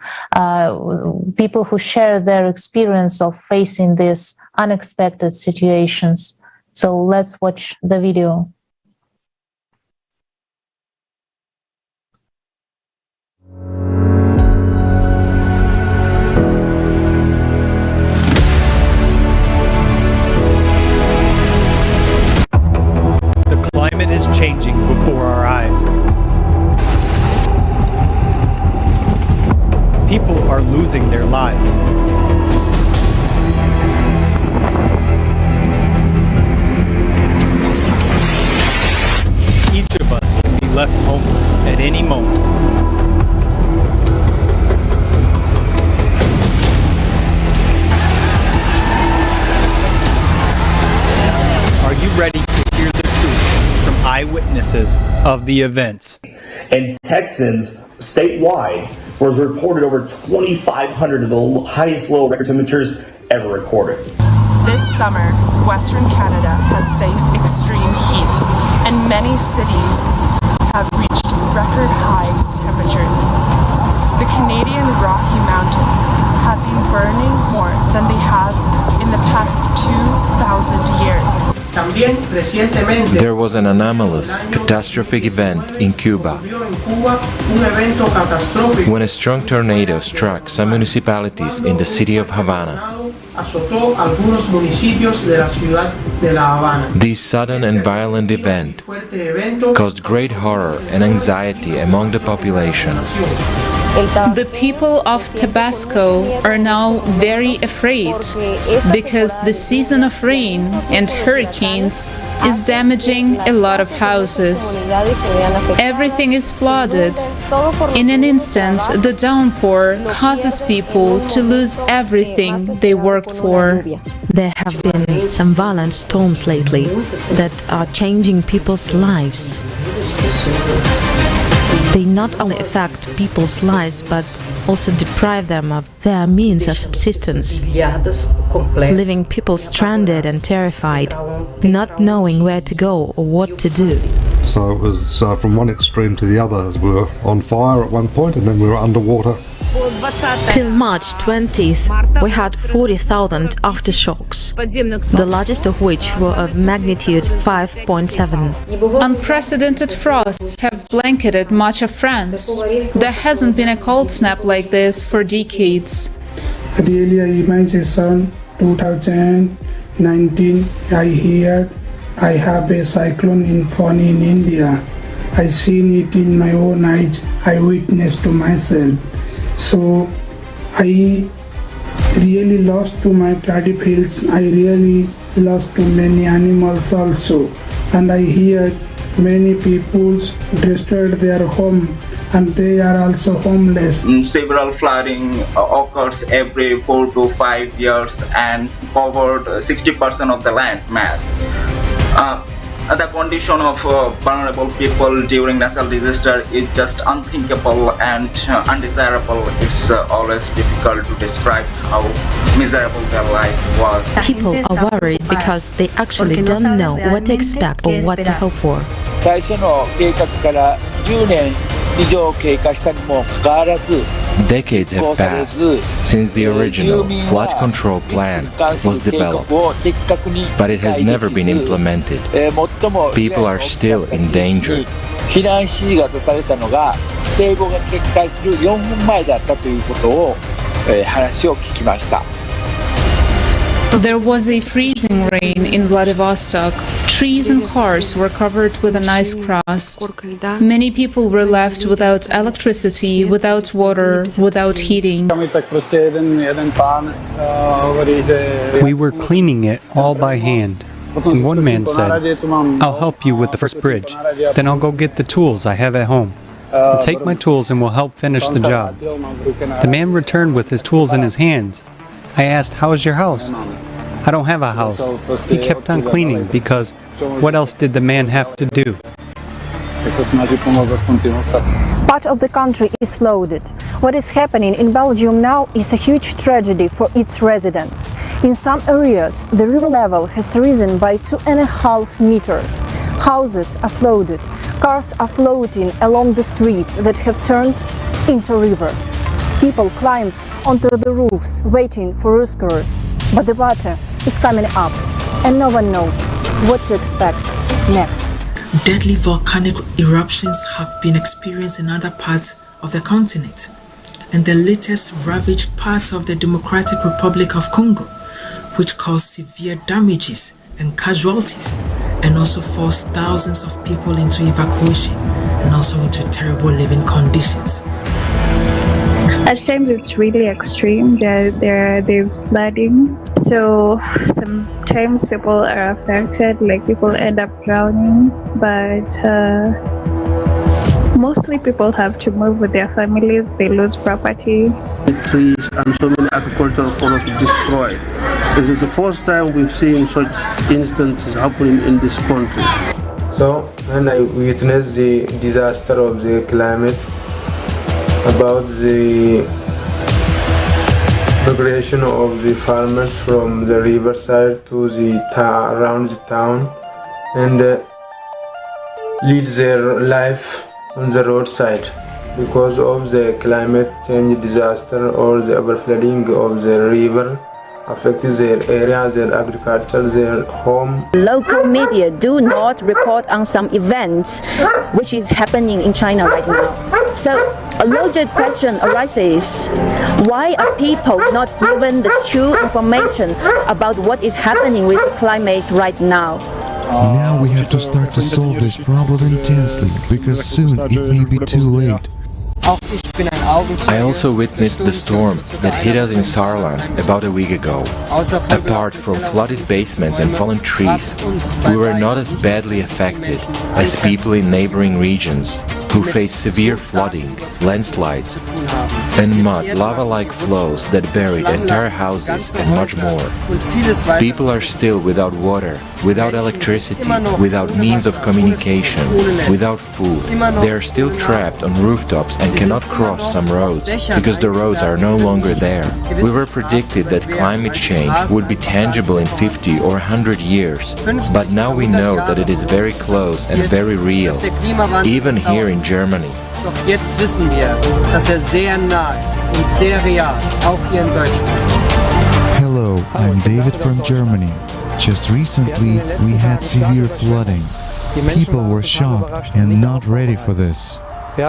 people who share their experience of facing these unexpected situations. So let's watch the video. people are losing their lives. Each of us can be left homeless at any moment. Are you ready to hear the truth from eyewitnesses of the events? And Texans statewide was reported over 2,500 of the highest low record temperatures ever recorded. This summer, Western Canada has faced extreme heat, and many cities have reached record high temperatures. The Canadian Rocky Mountains have been burning more than they have in the past 2,000 years. There was an anomalous, catastrophic event in Cuba when a strong tornado struck some municipalities in the city of Havana. This sudden and violent event caused great horror and anxiety among the population. The people of Tabasco are now very afraid because the season of rain and hurricanes is damaging a lot of houses. Everything is flooded. In an instant, the downpour causes people to lose everything they worked for. There have been some violent storms lately that are changing people's lives. They not only affect people's lives, but also deprive them of their means of subsistence, leaving people stranded and terrified, not knowing where to go or what to do. So it was from one extreme to the other. We were on fire at one point and then we were underwater. Till March 20th, we had 40,000 aftershocks, the largest of which were of magnitude 5.7. Unprecedented frosts have blanketed much of France. There hasn't been a cold snap like this for decades. Really, I imagine 2019, I have a cyclone in Fani in India. I seen it in my own eyes. I witnessed to myself. So I really lost to my paddy fields. I really lost to many animals also. And I hear many people destroyed their home and they are also homeless. Several flooding occurs every 4 to 5 years and covered 60% of the land mass. The condition of vulnerable people during natural disaster is just unthinkable and undesirable. It's always difficult to describe how miserable their life was. People are worried because they actually don't know what to expect or what to hope for. Decades have passed since the original flood control plan was developed, but it has never been implemented. People are still in danger. There was a freezing rain in Vladivostok. Trees and cars were covered with an ice crust. Many people were left without electricity, without water, without heating. We were cleaning it all by hand. And one man said, "I'll help you with the first bridge. Then I'll go get the tools I have at home. I'll take my tools and we'll help finish the job." The man returned with his tools in his hands. I asked, "How is your house?" "I don't have a house." He kept on cleaning because what else did the man have to do? Part of the country is flooded. What is happening in Belgium now is a huge tragedy for its residents. In some areas, the river level has risen by 2.5 meters. Houses are flooded. Cars are floating along the streets that have turned into rivers. People climb onto the roofs waiting for rescuers. But the water is coming up and no one knows what to expect next. Deadly volcanic eruptions have been experienced in other parts of the continent, and the latest ravaged parts of the Democratic Republic of Congo, which caused severe damages and casualties, and also forced thousands of people into evacuation and also into terrible living conditions. At times it's really extreme. There's flooding. So sometimes people are affected, like people end up drowning. But mostly people have to move with their families. They lose property. The trees and so many agricultural products destroyed. This is the first time we've seen such instances happening in this country. So when I witnessed the disaster of the climate, about the migration of the farmers from the riverside to the around the town and lead their life on the roadside because of the climate change disaster or the overflooding of the river affected their area, their agriculture, their home. Local media do not report on some events which is happening in China right now. So a logic question arises, why are people not given the true information about what is happening with the climate right now? Now we have to start to solve this problem intensely, because soon it may be too late. I also witnessed the storm that hit us in Saarland about a week ago. Apart from flooded basements and fallen trees, we were not as badly affected as people in neighboring regions who face severe flooding, landslides, and mud, lava-like flows that buried entire houses and much more. People are still without water, without electricity, without means of communication, without food. They are still trapped on rooftops and cannot cross some roads because the roads are no longer there. We were predicted that climate change would be tangible in 50 or 100 years, but now we know that it is very close and very real, even here in Germany. Doch jetzt wissen wir, dass sehr nah ist und sehr real, auch hier in Deutschland. Hello, I'm David from Germany. Just recently, we had severe flooding. People were shocked and not ready for this.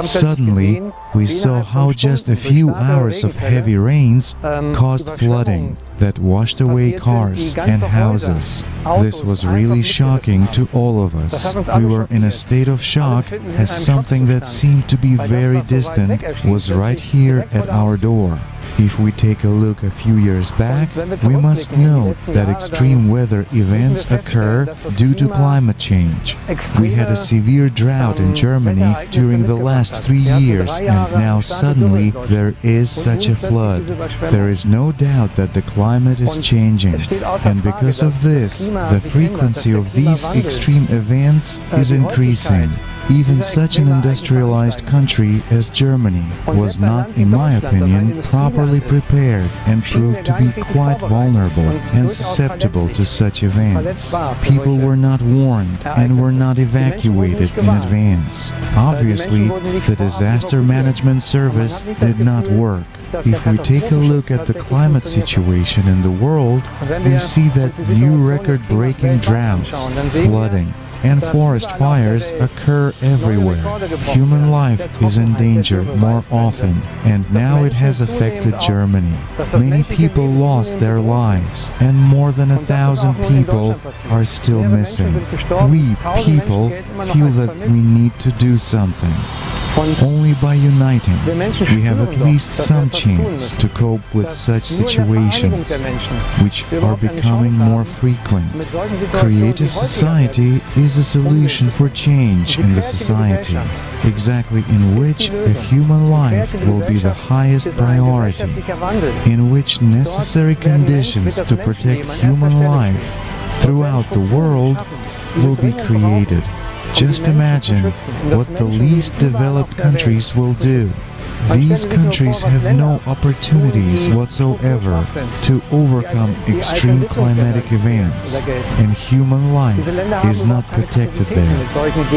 Suddenly, we saw how just a few hours of heavy rains caused flooding that washed away cars and houses. This was really shocking to all of us. We were in a state of shock as something that seemed to be very distant was right here at our door. If we take a look a few years back, we must note that extreme weather events occur due to climate change. We had a severe drought in Germany during the last 3 years, and now suddenly there is such a flood. There is no doubt that the climate is changing, and because of this, the frequency of these extreme events is increasing. Even such an industrialized country as Germany was not, in my opinion, properly prepared and proved to be quite vulnerable and susceptible to such events. People were not warned and were not evacuated in advance. Obviously, the disaster management service did not work. If we take a look at the climate situation in the world, we see that new record-breaking droughts, flooding, and forest fires occur everywhere. Human life is in danger more often, and now it has affected Germany. Many people lost their lives, and more than 1,000 people are still missing. We, people, feel that we need to do something. Only by uniting, we have at least some chance to cope with such situations, which are becoming more frequent. Creative society is a solution for change in the society, exactly in which a human life will be the highest priority, in which necessary conditions to protect human life throughout the world will be created. Just imagine what the least developed countries will do. These countries have no opportunities whatsoever to overcome extreme climatic events, and human life is not protected there.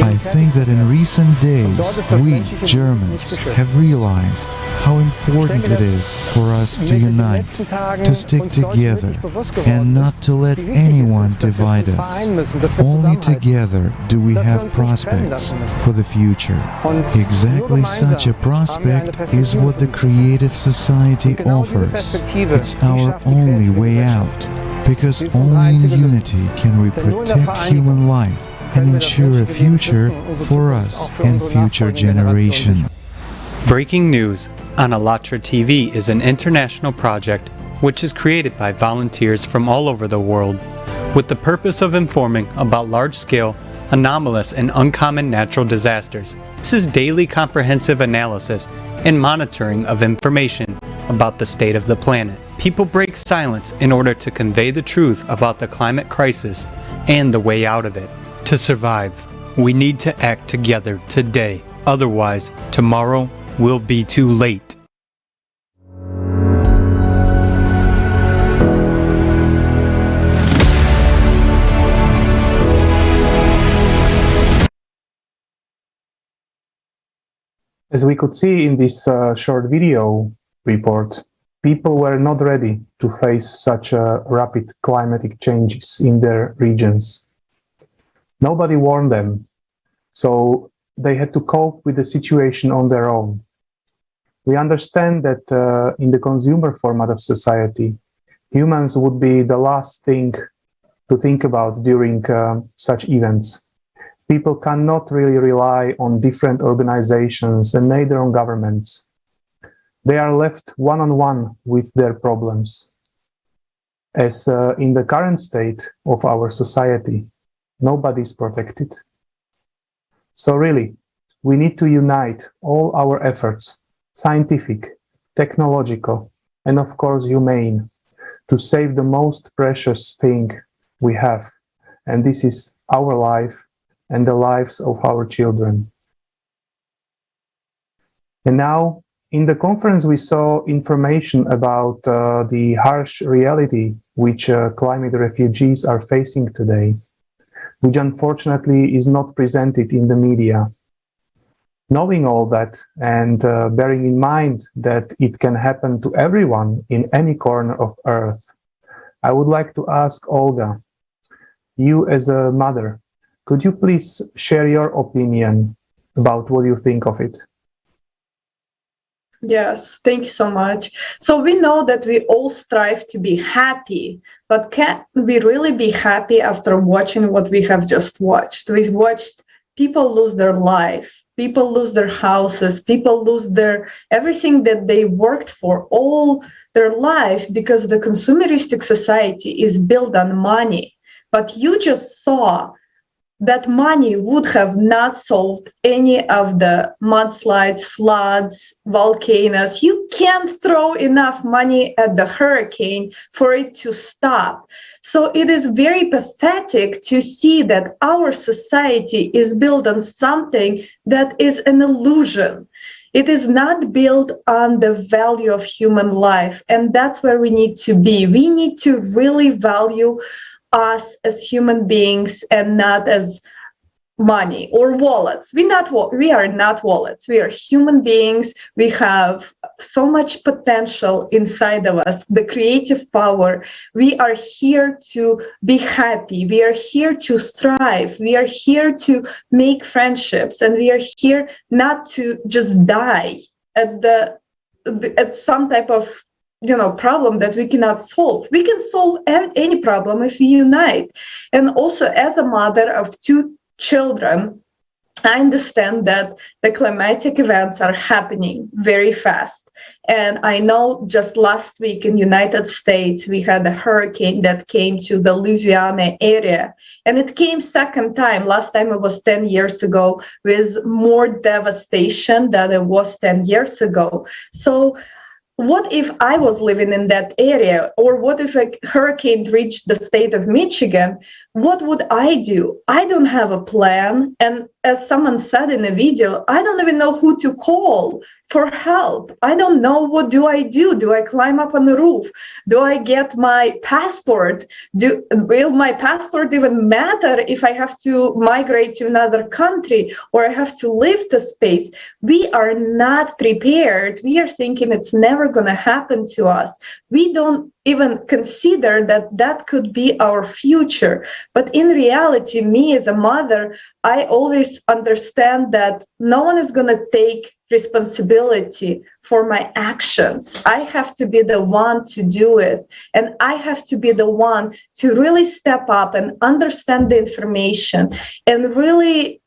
I think that in recent days, we, Germans, have realized how important it is for us to unite, to stick together, and not to let anyone divide us. Only together do we have prospects for the future. Exactly such a prospect is what the creative society offers. It's our only way out, because only in unity can we protect human life and ensure a future for us and future generations. Breaking news. on ALLATRA TV is an international project which is created by volunteers from all over the world with the purpose of informing about large-scale, anomalous, and uncommon natural disasters. This is daily comprehensive analysis and monitoring of information about the state of the planet. People break silence in order to convey the truth about the climate crisis and the way out of it. To survive, we need to act together today. Otherwise, tomorrow will be too late. As we could see in this short video report, people were not ready to face such rapid climatic changes in their regions. Nobody warned them, so they had to cope with the situation on their own. We understand that in the consumer format of society, humans would be the last thing to think about during such events. People cannot really rely on different organizations and neither on governments. They are left one-on-one with their problems. As in the current state of our society, nobody is protected. So really, we need to unite all our efforts, scientific, technological, and of course humane, to save the most precious thing we have, and this is our life and the lives of our children. And now, in the conference, we saw information about the harsh reality which climate refugees are facing today, which unfortunately is not presented in the media. Knowing all that and bearing in mind that it can happen to everyone in any corner of Earth, I would like to ask Olga, you as a mother, could you please share your opinion about what you think of it? Yes, thank you so much. So we know that we all strive to be happy, but can we really be happy after watching what we have just watched? We watched people lose their life, people lose their houses, people lose their everything that they worked for all their life because the consumeristic society is built on money. But you just saw that money would have not solved any of the mudslides, floods, volcanoes. You can't throw enough money at the hurricane for it to stop. So it is very pathetic to see that our society is built on something that is an illusion. It is not built on the value of human life. And that's where we need to be. We need to really value us as human beings and not as money or wallets. We are not wallets. We are human beings. We have so much potential inside of us, the creative power. We are here to be happy. We are here to thrive. We are here to make friendships, and we are here not to just die at some type of problem that we cannot solve. We can solve any problem if we unite. And also, as a mother of 2 children, I understand that the climatic events are happening very fast. And I know just last week in United States, we had a hurricane that came to the Louisiana area. And it came second time. Last time it was 10 years ago with more devastation than it was 10 years ago. So what if I was living in that area? Or what if a hurricane reached the state of Michigan? What would I do? I don't have a plan. And as someone said in a video, I don't even know who to call for help. I don't know, what do I do? Do I climb up on the roof? Do I get my passport? Will my passport even matter if I have to migrate to another country or I have to leave the space? We are not prepared. We are thinking it's never going to happen to us. We don't even consider that that could be our future. But in reality, me as a mother, I always understand that no one is going to take responsibility for my actions. I have to be the one to do it. And I have to be the one to really step up and understand the information and really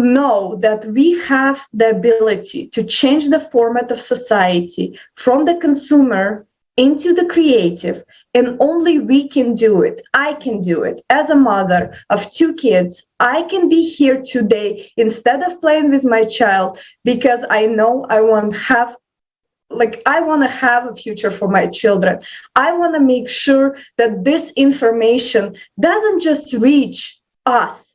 know that we have the ability to change the format of society from the consumer into the creative, and only we can do it. I can do it. As a mother of 2 kids, I can be here today instead of playing with my child, because I know I want to have a future for my children. I want to make sure that this information doesn't just reach us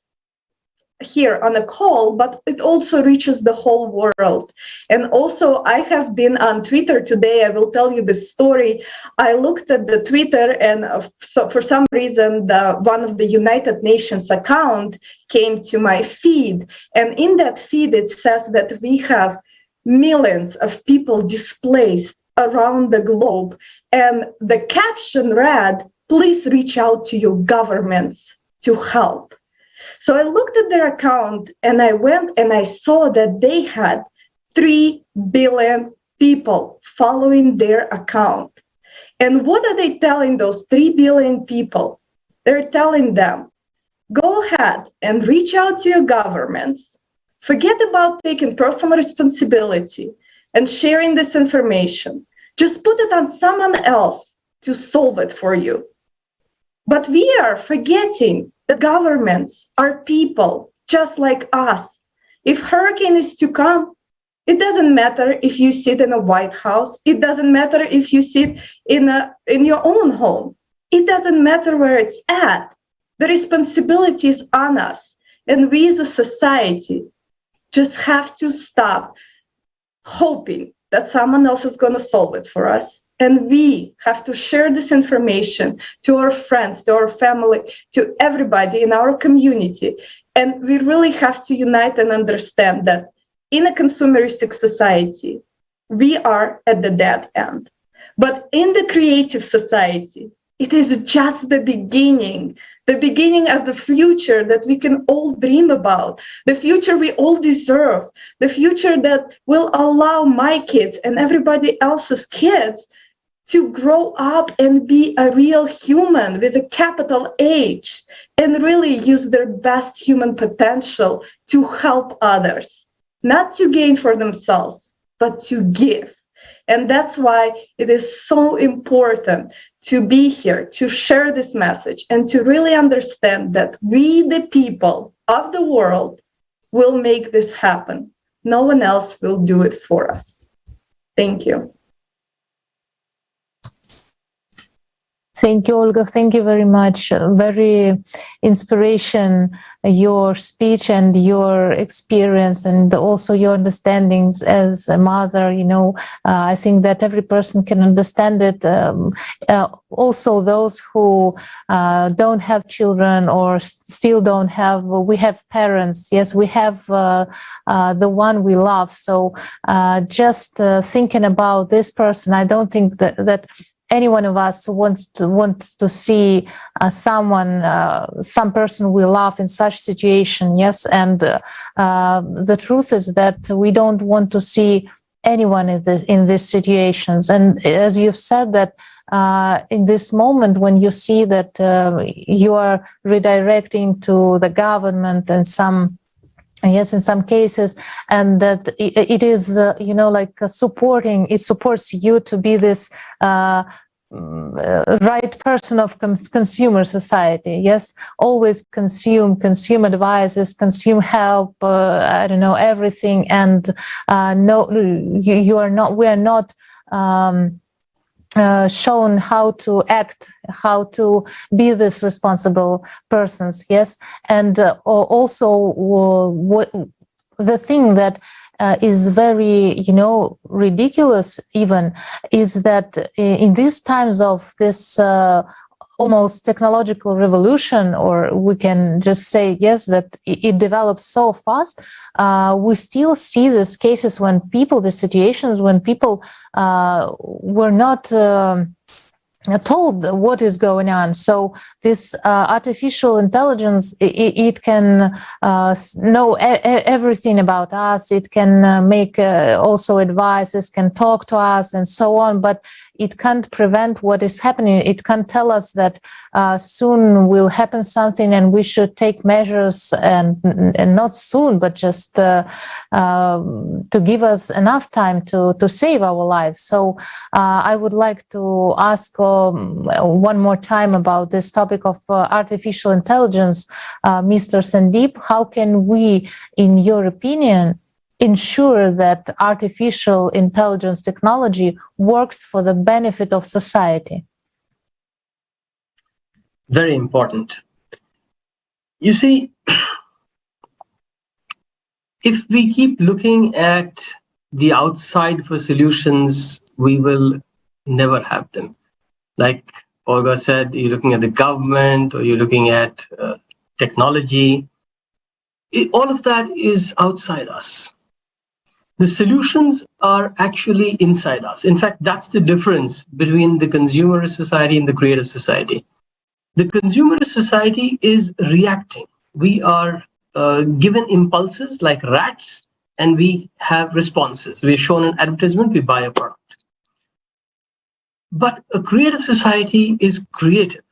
here on a call, but it also reaches the whole world. And also, I have been on Twitter today. I will tell you this story. I looked at the Twitter, and so for some reason, one of the United Nations account came to my feed. And in that feed, it says that we have millions of people displaced around the globe. And the caption read, "Please reach out to your governments to help." So I looked at their account, and I went and I saw that they had 3 billion people following their account. And what are they telling those 3 billion people? They're telling them, go ahead and reach out to your governments. Forget about taking personal responsibility and sharing this information. Just put it on someone else to solve it for you. But we are forgetting the governments are people just like us. If hurricane is to come, it doesn't matter if you sit in a White House. It doesn't matter if you sit in your own home. It doesn't matter where it's at. The responsibility is on us. And we as a society just have to stop hoping that someone else is going to solve it for us. And we have to share this information to our friends, to our family, to everybody in our community. And we really have to unite and understand that in a consumeristic society, we are at the dead end. But in the creative society, it is just the beginning of the future that we can all dream about, the future we all deserve, the future that will allow my kids and everybody else's kids to grow up and be a real human with a capital H and really use their best human potential to help others, not to gain for themselves, but to give. And that's why it is so important to be here, to share this message, and to really understand that we, the people of the world, will make this happen. No one else will do it for us. Thank you. Thank you, Olga. Thank you very much. Very inspiration, your speech and your experience, and also your understandings as a mother. I think that every person can understand it. Also, those who don't have children or still don't have, we have parents. Yes, we have the one we love. So just thinking about this person, I don't think that any one of us wants to see some person we love in such situation. Yes, and the truth is that we don't want to see anyone in these situations. And as you've said, that in this moment when you see that you are redirecting to the government and in some cases, and that it is, supporting, it supports you to be this right person of consumer society. Yes, always consume advices, consume help, everything. And no, we are not shown how to act, how to be this responsible persons. Yes, and also the thing that is very, ridiculous even, is that in these times of this almost technological revolution, or we can just say, yes, that it develops so fast, we still see these cases when people, the situations when people were not told what is going on. So this artificial intelligence, it can know everything about us. It can make also advices, can talk to us and so on. But it can't prevent what is happening. It can't tell us that soon will happen something and we should take measures, and not soon, but just to give us enough time to save our lives. So I would like to ask one more time about this topic of artificial intelligence, Mr. Sandeep. How can we, in your opinion, ensure that artificial intelligence technology works for the benefit of society? Very important. You see, if we keep looking at the outside for solutions, we will never have them. Like Olga said, you're looking at the government or you're looking at technology. All of that is outside us. The solutions are actually inside us. In fact, that's the difference between the consumerist society and the creative society. The consumerist society is reacting. We are given impulses like rats, and we have responses. We're shown an advertisement, we buy a product. But a creative society is creative.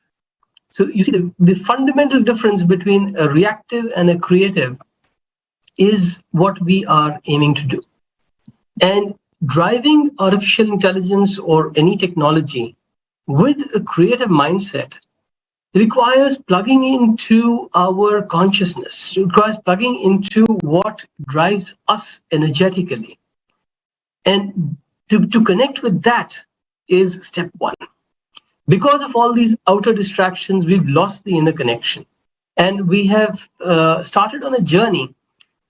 So you see, the fundamental difference between a reactive and a creative is what we are aiming to do. And driving artificial intelligence or any technology with a creative mindset requires plugging into our consciousness. It requires plugging into what drives us energetically. And to connect with that is step one. Because of all these outer distractions, we've lost the inner connection. And we have started on a journey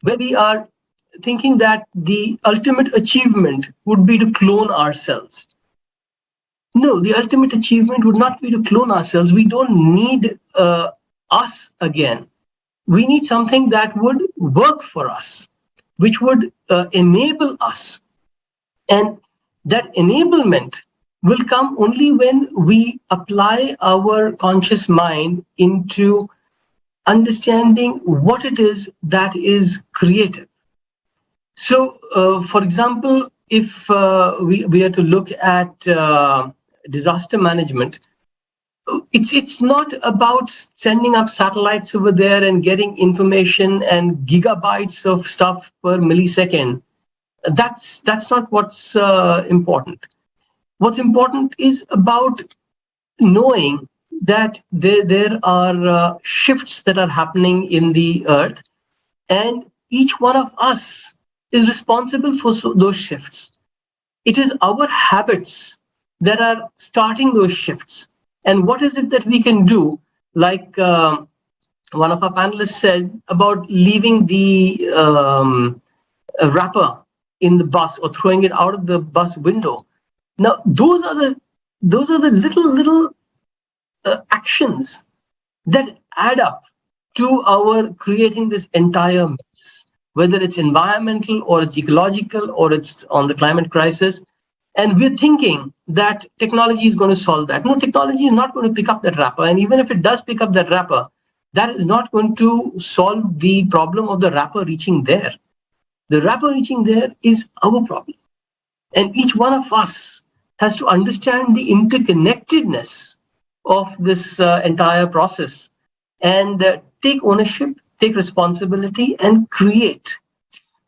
where we are thinking that the ultimate achievement would be to clone ourselves. No, the ultimate achievement would not be to clone ourselves. We don't need us again. We need something that would work for us, which would enable us. And that enablement will come only when we apply our conscious mind into understanding what it is that is creative. So, for example, if we are to look at disaster management, it's not about sending up satellites over there and getting information and gigabytes of stuff per millisecond. That's not what's important. What's important is about knowing that there are shifts that are happening in the earth, and each one of us is responsible for those shifts. It is our habits that are starting those shifts. And what is it that we can do? Like one of our panelists said about leaving the wrapper in the bus or throwing it out of the bus window. Now, those are the little actions that add up to our creating this entire mess, whether it's environmental or it's ecological or it's on the climate crisis. And we're thinking that technology is going to solve that. No, technology is not going to pick up that wrapper. And even if it does pick up that wrapper, that is not going to solve the problem of the wrapper reaching there. The wrapper reaching there is our problem. And each one of us has to understand the interconnectedness of this entire process and take ownership, take responsibility, and create.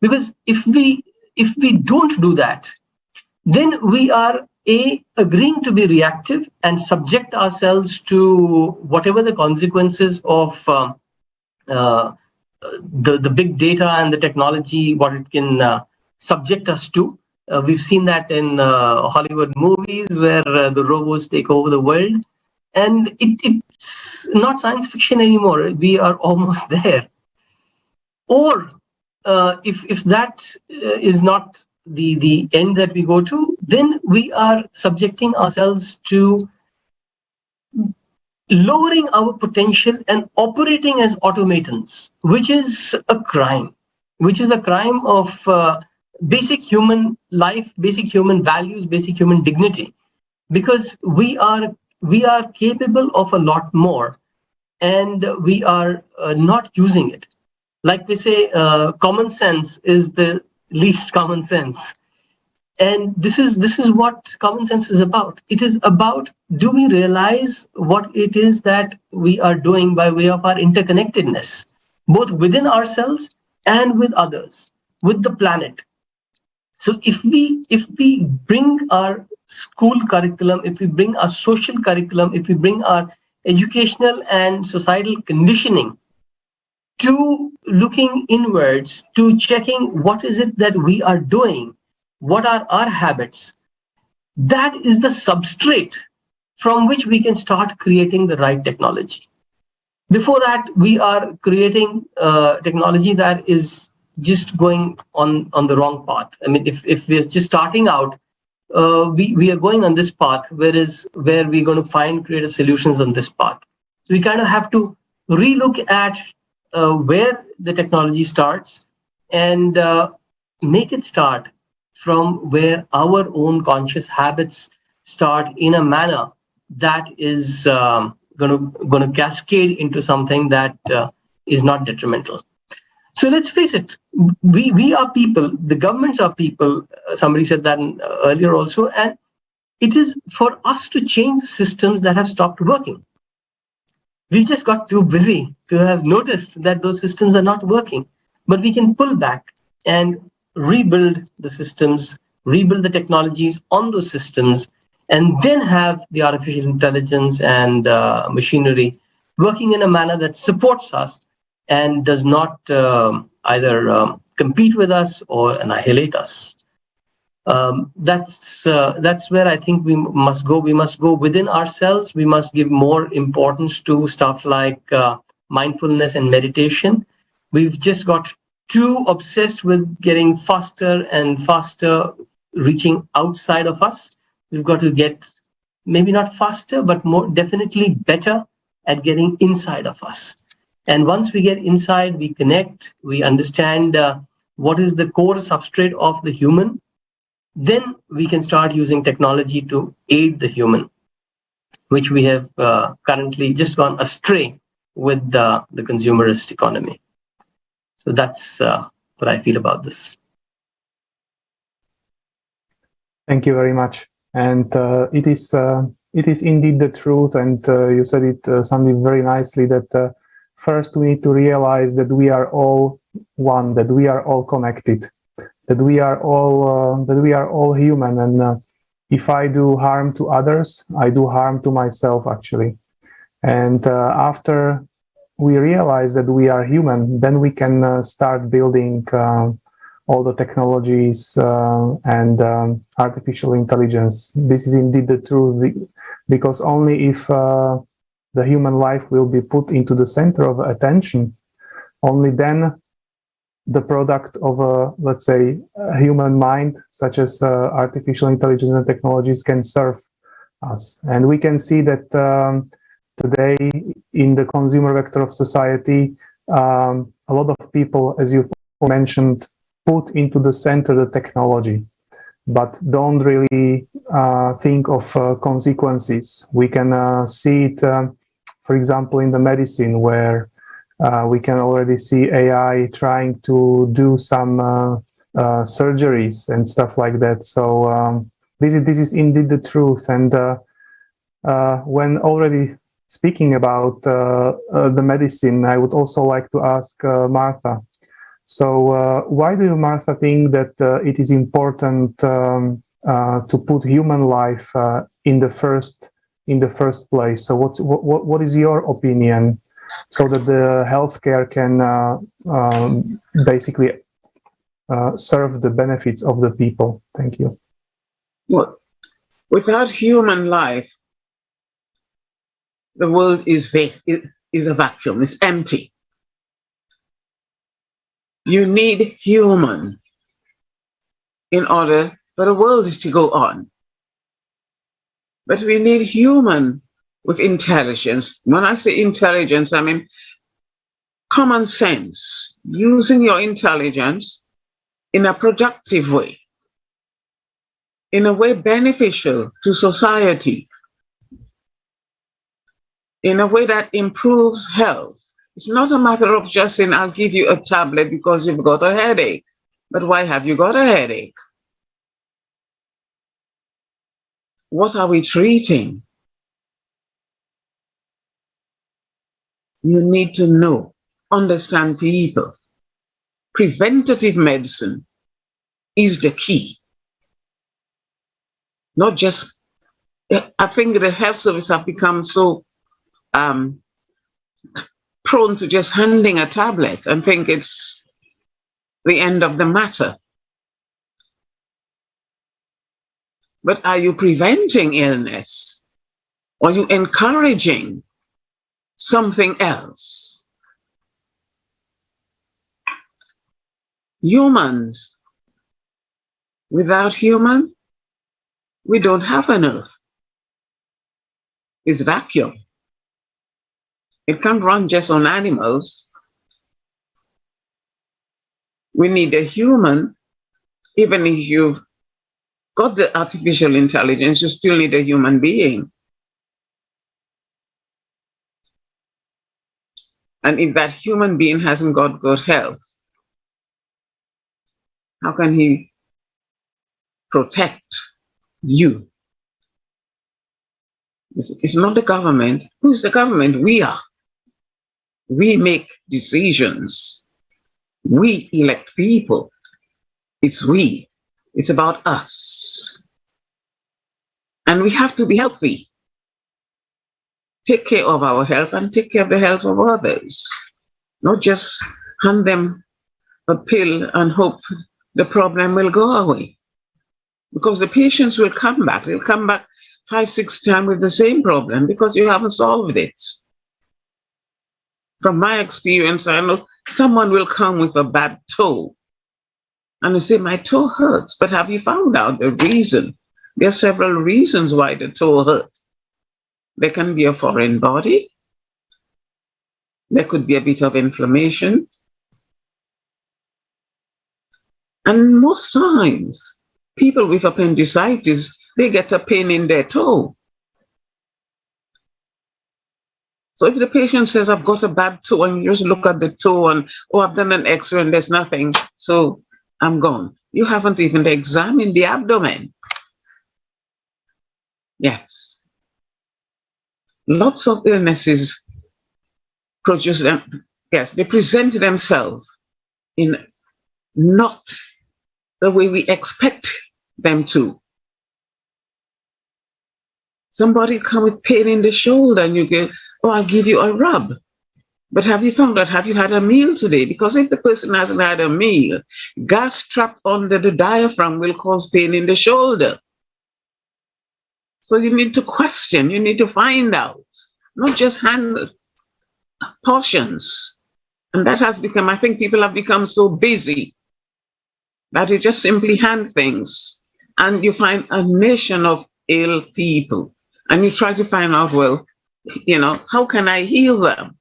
Because if we don't do that, then we are agreeing to be reactive and subject ourselves to whatever the consequences of the big data and the technology, what it can subject us to. We've seen that in Hollywood movies where the robots take over the world. And it's not science fiction anymore. We are almost there. Or if that is not the end that we go to, then we are subjecting ourselves to lowering our potential and operating as automatons, which is a crime, of basic human life, basic human values, basic human dignity, because we are capable of a lot more, and we are not using it. Like they say, common sense is the least common sense. And this is what common sense is about. It is about, do we realize what it is that we are doing by way of our interconnectedness, both within ourselves and with others, with the planet. So if we bring our school curriculum, if we bring our social curriculum, if we bring our educational and societal conditioning to looking inwards, to checking what is it that we are doing, what are our habits, that is the substrate from which we can start creating the right technology. Before that, we are creating technology that is just going on the wrong path. I mean, if we're just starting out, we are going on this path, where we're going to find creative solutions on this path. So we kind of have to relook at where the technology starts and make it start from where our own conscious habits start, in a manner that is going to cascade into something that is not detrimental. So let's face it, we are people, the governments are people. Somebody said that earlier also, and it is for us to change systems that have stopped working. We just got too busy to have noticed that those systems are not working, but we can pull back and rebuild the systems, rebuild the technologies on those systems, and then have the artificial intelligence and machinery working in a manner that supports us and does not either compete with us or annihilate us. That's where I think we must go. We must go within ourselves. We must give more importance to stuff like mindfulness and meditation. We've just got too obsessed with getting faster and faster, reaching outside of us. We've got to get maybe not faster, but more definitely better at getting inside of us. And once we get inside, we connect, we understand what is the core substrate of the human, then we can start using technology to aid the human, which we have currently just gone astray with the consumerist economy. So that's what I feel about this. Thank you very much. And it is indeed the truth. And you said it something very nicely, that first we need to realize that we are all one, that we are all connected, that we are all human. And if I do harm to others, I do harm to myself, actually. And after we realize that we are human, then we can start building all the technologies and artificial intelligence. This is indeed the truth, because only if the human life will be put into the center of attention, only then the product of a, let's say, a human mind, such as artificial intelligence and technologies, can serve us. And we can see that today in the consumer vector of society, a lot of people, as you mentioned, put into the center the technology, but don't really think of consequences. We can see it, for example, in the medicine, where we can already see AI trying to do some surgeries and stuff like that. So this is indeed the truth. And when already speaking about the medicine, I would also like to ask Martha. So why do you, Martha, think that it is important to put human life in the first place? So what is your opinion, so that the healthcare can basically serve the benefits of the people? Thank you. Well, without human life, the world is a vacuum, it's empty. You need human in order for the world to go on. But we need human with intelligence. When I say intelligence, I mean common sense, using your intelligence in a productive way, in a way beneficial to society, in a way that improves health. It's not a matter of just saying, I'll give you a tablet because you've got a headache. But why have you got a headache? what are we treating? You need to know, understand people. Preventative medicine is the key. Not just, I think the health service have become so prone to just handing a tablet and think it's the end of the matter. But are you preventing illness? Or are you encouraging something else? Humans, without human, we don't have an earth. It's vacuum. It can't run just on animals. We need a human. Even if you've got the artificial intelligence, you still need a human being. And if that human being hasn't got good health, how can he protect you? It's not the government. Who's the government? We are. We make decisions. We elect people. It's we. It's about us. And we have to be healthy. Take care of our health and take care of the health of others. Not just hand them a pill and hope the problem will go away. Because the patients will come back. They'll come back 5, 6 times with the same problem because you haven't solved it. From my experience, I know someone will come with a bad toe and they say, my toe hurts, but have you found out the reason? There are several reasons why the toe hurts. There can be a foreign body. There could be a bit of inflammation. And most times, people with appendicitis, they get a pain in their toe. So if the patient says, I've got a bad toe, and you just look at the toe and, oh, I've done an x-ray and there's nothing, so I'm gone. You haven't even examined the abdomen. Yes. Lots of illnesses produce them, yes, they present themselves in not the way we expect them to. Somebody come with pain in the shoulder and you go, oh, I'll give you a rub. But have you found out, have you had a meal today? Because if the person hasn't had a meal, gas trapped under the diaphragm will cause pain in the shoulder. So you need to question, you need to find out, not just hand portions. And that has become, I think people have become so busy that you just simply hand things and you find a nation of ill people. And you try to find out, well, you know, how can I heal them?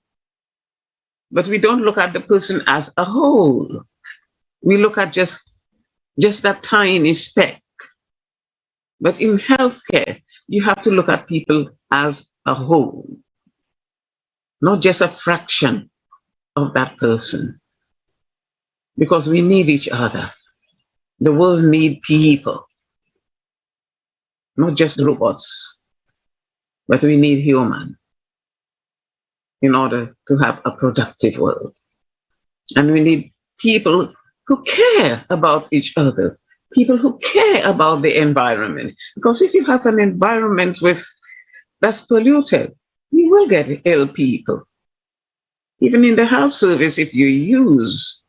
But we don't look at the person as a whole. We look at just that tiny speck. But in healthcare, you have to look at people as a whole, not just a fraction of that person. Because we need each other. The world needs people, not just robots, but we need human in order to have a productive world. And we need people who care about each other, people who care about the environment. Because if you have an environment that's polluted, you will get ill people. Even in the health service, if you use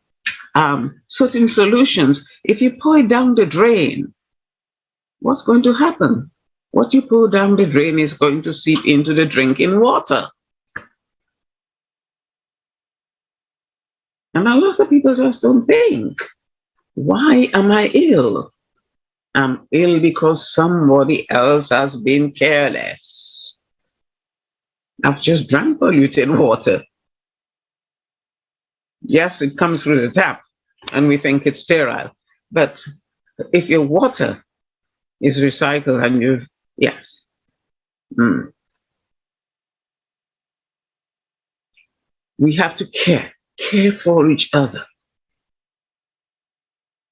certain solutions, if you pour it down the drain, what's going to happen? What you pour down the drain is going to seep into the drinking water. And a lot of people just don't think, why am I ill? I'm ill because somebody else has been careless. I've just drank polluted water. Yes, it comes through the tap and we think it's sterile. But if your water is recycled and yes. We have to care for each other.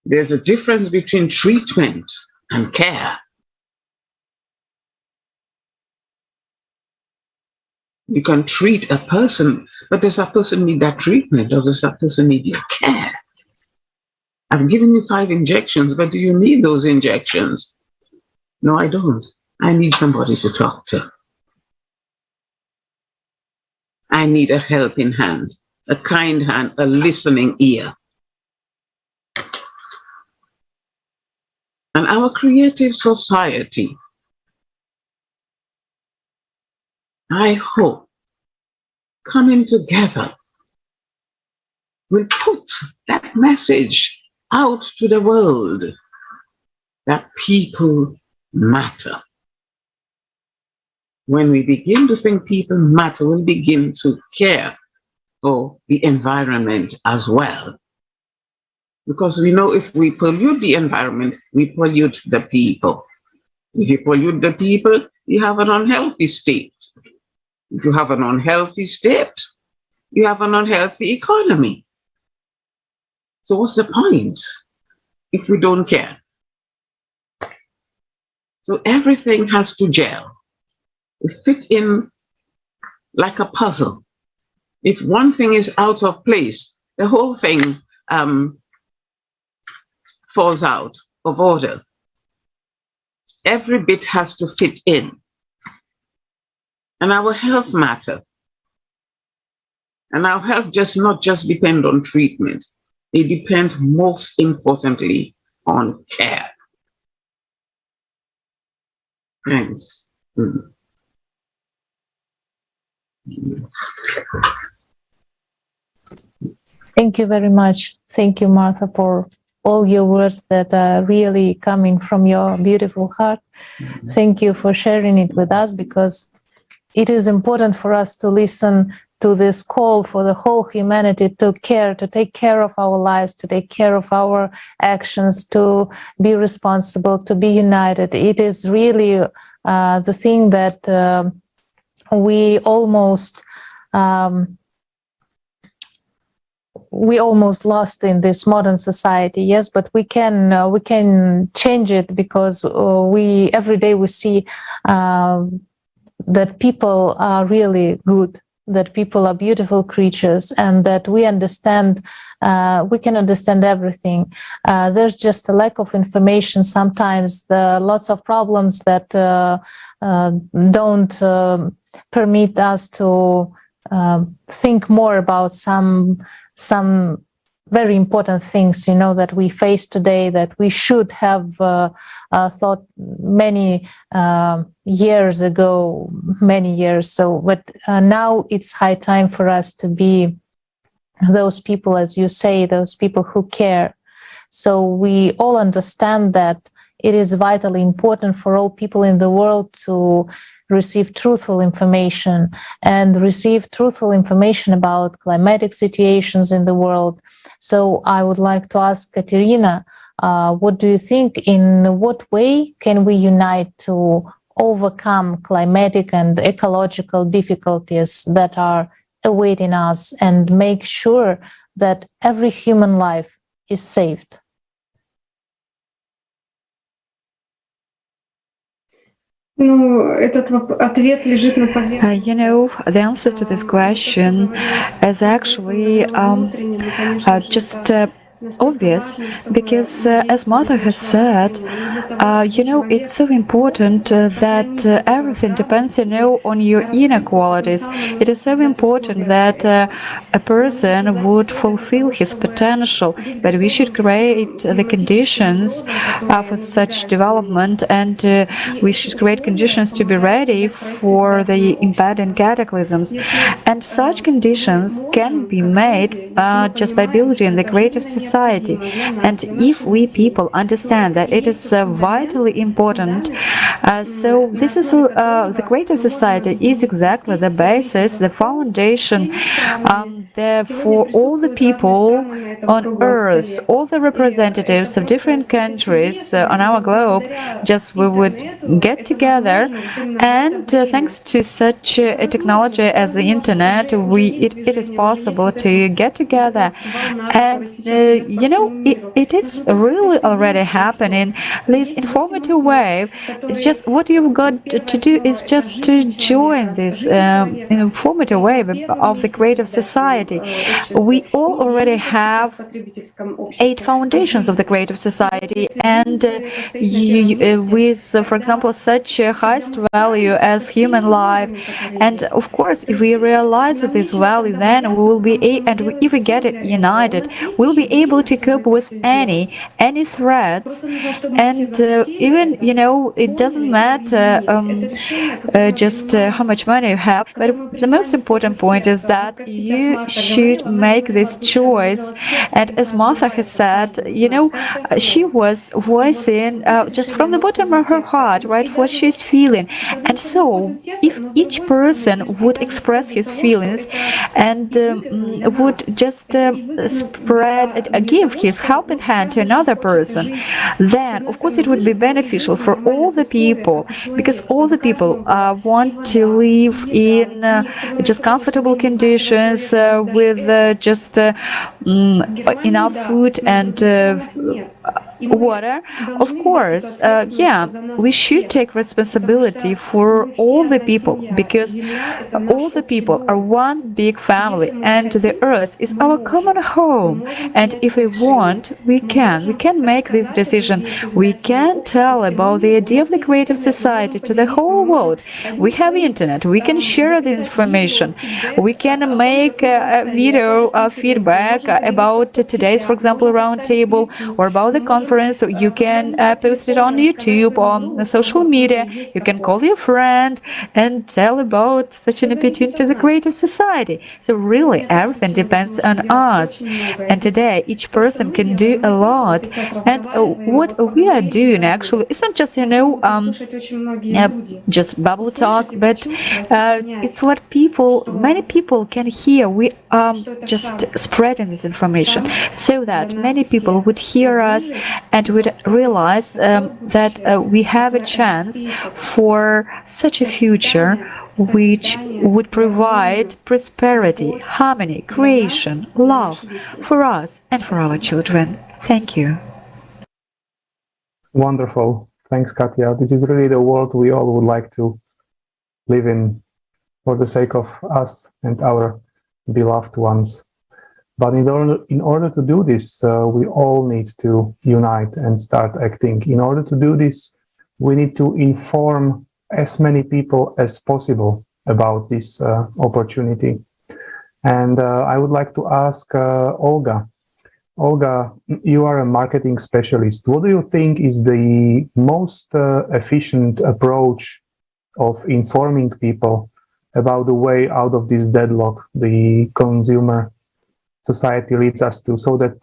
There's a difference between treatment and care. You can treat a person, but does that person need that treatment, or does that person need your care? I've given you 5 injections, but do you need those injections? No, I don't. I need somebody to talk to. I need a helping hand, a kind hand, a listening ear. And our creative society, I hope, coming together, will put that message out to the world that people matter. When we begin to think people matter, we'll begin to care for the environment as well. Because we know if we pollute the environment, we pollute the people. If you pollute the people, you have an unhealthy state. If you have an unhealthy state, you have an unhealthy economy. So what's the point if we don't care? So everything has to gel. It fit in like a puzzle. If one thing is out of place, the whole thing falls out of order. Every bit has to fit in. And our health matter. And our health does not just depend on treatment. It depends most importantly on care. Thanks. Thank you very much. Thank you, Martha, for all your words that are really coming from your beautiful heart. Thank you for sharing it with us, because it is important for us to listen to this call for the whole humanity to care, to take care of our lives, to take care of our actions, to be responsible, to be united. It is really the thing that we almost lost in this modern society. Yes, but we can change it, because we every day we see that people are really good, that people are beautiful creatures, and that we understand, we can understand everything. There's just a lack of information sometimes, lots of problems that don't permit us to think more about some very important things, that we face today, that we should have thought many years ago, many years. So, but now it's high time for us to be those people, as you say, those people who care. So we all understand that it is vitally important for all people in the world to receive truthful information, and receive truthful information about climatic situations in the world. So I would like to ask Katerina, what do you think, in what way can we unite to overcome climatic and ecological difficulties that are awaiting us, and make sure that every human life is saved? The answer to this question is actually just obvious, because as Martha has said, it's so important that everything depends, on your inner qualities. It is so important that a person would fulfill his potential, but we should create the conditions for such development, and we should create conditions to be ready for the impending cataclysms. And such conditions can be made just by building the creative society. And if we people understand that it is vitally important, so this is the creative society is exactly the basis, the foundation for all the people on earth, all the representatives of different countries on our globe. Just we would get together, and thanks to such a technology as the internet, internet, it is possible to get together, and it is really already happening. This informative wave, just what you've got to do is just to join this informative wave of the creative society. We all already have 8 foundations of the creative society, and with, for example, such a highest value as human life. And of course, if we realize this value, then we will be if we get it united, we'll be able to cope with any threats. And even it doesn't matter just how much money you have, but the most important point is that you should make this choice. And as Martha has said, she was voicing just from the bottom of her heart, right, what she's feeling. And so if each person would express his feelings and would just give his helping hand to another person, then of course it would be beneficial for all the people, because all the people want to live in just comfortable conditions with just enough food and water. Of course, we should take responsibility for all the people, because all the people are one big family, and the earth is our common home. And if we want, we can make this decision. We can tell about the idea of the creative society to the whole world. We have internet, we can share this information, we can make a video feedback about today's, for example, roundtable, or about the conference. You can post it on YouTube, on social media. You can call your friend and tell about such an opportunity to the creative society. So really, everything depends on us. And today, each person can do a lot. And what we are doing, actually, it's not just, just bubble talk, but it's what many people can hear. We are just spreading this information so that many people would hear us and would realize that we have a chance for such a future which would provide prosperity, harmony, creation, love for us and for our children. Thank you. Wonderful. Thanks, Katya. This is really the world we all would like to live in for the sake of us and our beloved ones. But in order to do this, we all need to unite and start acting. In order to do this, we need to inform as many people as possible about this opportunity. And I would like to ask Olga. Olga, you are a marketing specialist. What do you think is the most efficient approach of informing people about the way out of this deadlock the consumer society leads us to, so that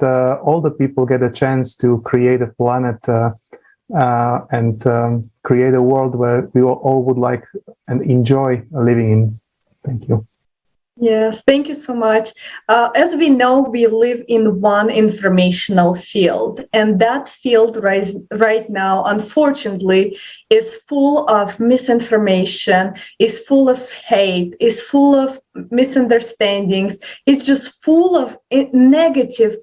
all the people get a chance to create a planet and create a world where we all would like and enjoy living in? Thank you. Yes, thank you so much. As we know, we live in one informational field, and that field right now, unfortunately, is full of misinformation, is full of hate, is full of misunderstandings, is just full of negative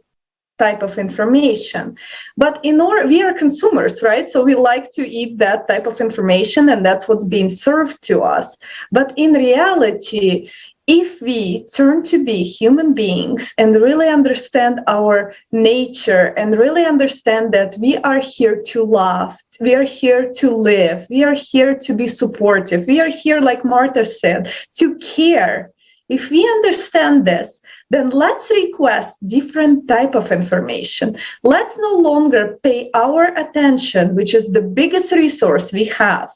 type of information. But we are consumers, right? So we like to eat that type of information, and that's what's being served to us. But in reality, if we turn to be human beings and really understand our nature and really understand that we are here to love, we are here to live, we are here to be supportive, we are here, like Martha said, to care. If we understand this, then let's request different type of information. Let's no longer pay our attention, which is the biggest resource we have,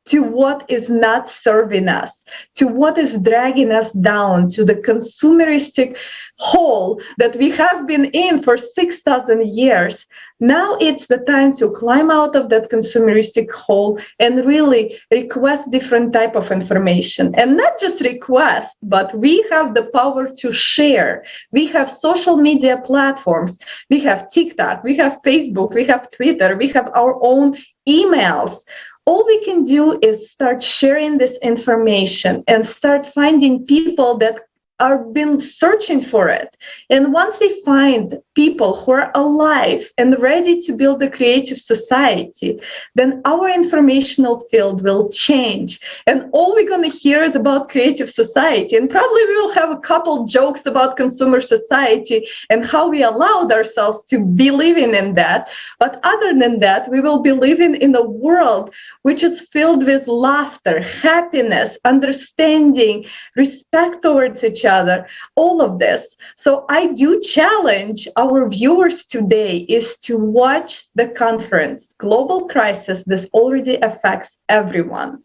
to what is not serving us, to what is dragging us down, to the consumeristic hole that we have been in for 6,000 years. Now it's the time to climb out of that consumeristic hole and really request different type of information. And not just request, but we have the power to share. We have social media platforms. We have TikTok, we have Facebook, we have Twitter, we have our own emails. All we can do is start sharing this information and start finding people that are been searching for it. And once we find people who are alive and ready to build a creative society, then our informational field will change. And all we're going to hear is about creative society. And probably we will have a couple jokes about consumer society and how we allowed ourselves to be living in that. But other than that, we will be living in a world which is filled with laughter, happiness, understanding, respect towards each other, all of this. So I do challenge our viewers today is to watch the conference, Global Crisis. This already affects everyone.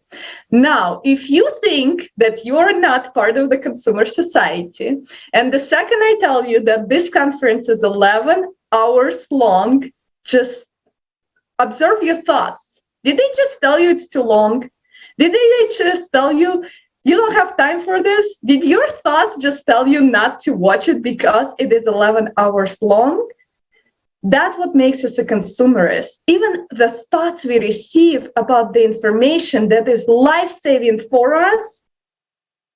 Now, if you think that you are not part of the consumer society, and the second I tell you that this conference is 11 hours long, just observe your thoughts. Did they just tell you it's too long? Did they just tell you you don't have time for this? Did your thoughts just tell you not to watch it because it is 11 hours long? That's what makes us a consumerist. Even the thoughts we receive about the information that is life-saving for us,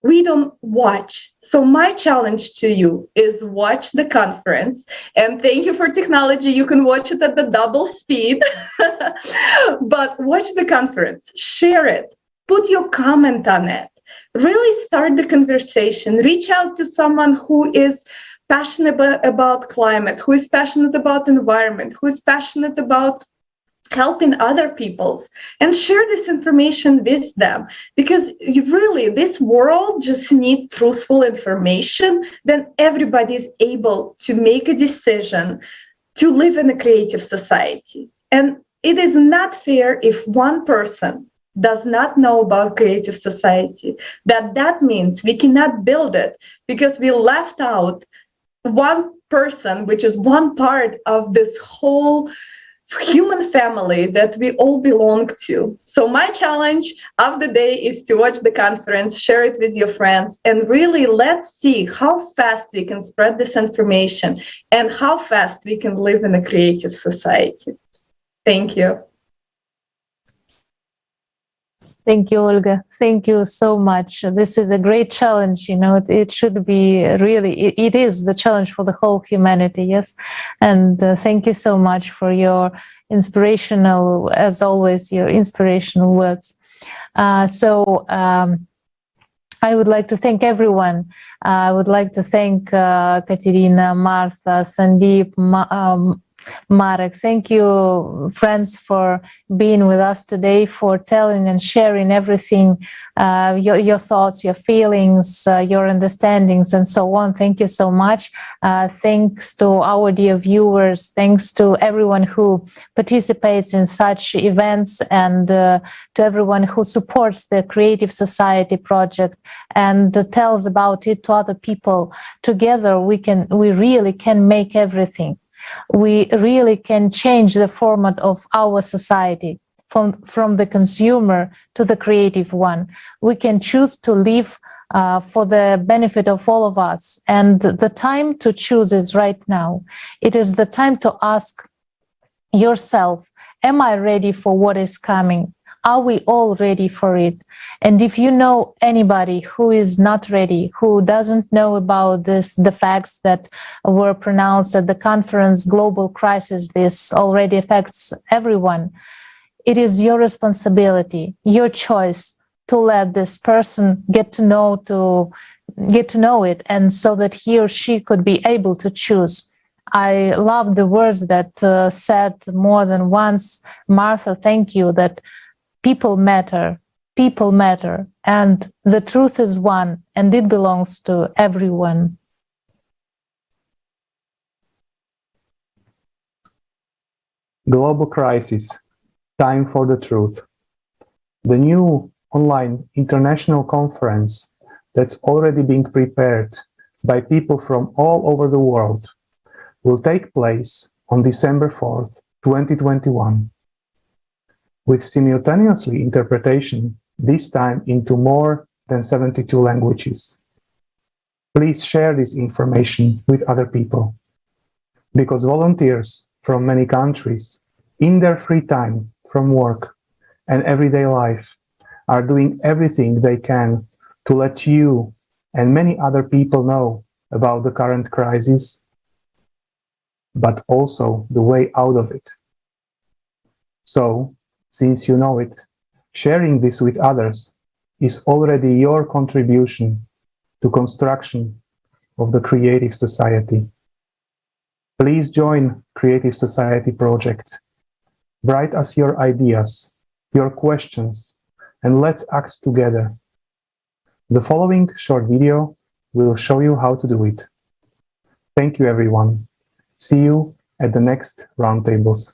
we don't watch. So my challenge to you is watch the conference. And thank you for technology. You can watch it at the double speed. But watch the conference, share it, put your comment on it. Really start the conversation. Reach out to someone who is passionate about climate, who is passionate about environment, who is passionate about helping other people, and share this information with them. Because really, this world just needs truthful information. Then everybody is able to make a decision to live in a creative society. And it is not fair if one person does not know about creative society, that means we cannot build it because we left out one person, which is one part of this whole human family that we all belong to. So my challenge of the day is to watch the conference, share it with your friends, and really let's see how fast we can spread this information and how fast we can live in a creative society. Thank you. Thank you, Olga. Thank you so much. This is a great challenge. You know, it should be really, it is the challenge for the whole humanity. Yes. And thank you so much for your inspirational, as always, your inspirational words. I would like to thank everyone. I would like to thank Katerina, Martha, Sandeep, Marek. Thank you, friends, for being with us today, for telling and sharing everything, your thoughts, your feelings, your understandings, and so on. Thank you so much. Thanks to our dear viewers. Thanks to everyone who participates in such events, and to everyone who supports the Creative Society project and tells about it to other people. Together, we really can make everything. We really can change the format of our society from the consumer to the creative one. We can choose to live for the benefit of all of us. And the time to choose is right now. It is the time to ask yourself, am I ready for what is coming? Are we all ready for it? And if you know anybody who is not ready, who doesn't know about the facts that were pronounced at the conference, Global Crisis, this already affects everyone, it is your responsibility, your choice to let this person get to know it, and so that he or she could be able to choose. I love the words that said more than once, Martha, thank you, that people matter, and the truth is one, and it belongs to everyone. Global Crisis, Time for the Truth. The new online international conference that's already being prepared by people from all over the world will take place on December 4th, 2021. With simultaneously interpretation, this time into more than 72 languages. Please share this information with other people, because volunteers from many countries, in their free time from work and everyday life, are doing everything they can to let you and many other people know about the current crisis, but also the way out of it. So, since you know it, sharing this with others is already your contribution to construction of the creative society. Please join Creative Society Project. Write us your ideas, your questions, and let's act together. The following short video will show you how to do it. Thank you, everyone. See you at the next roundtables.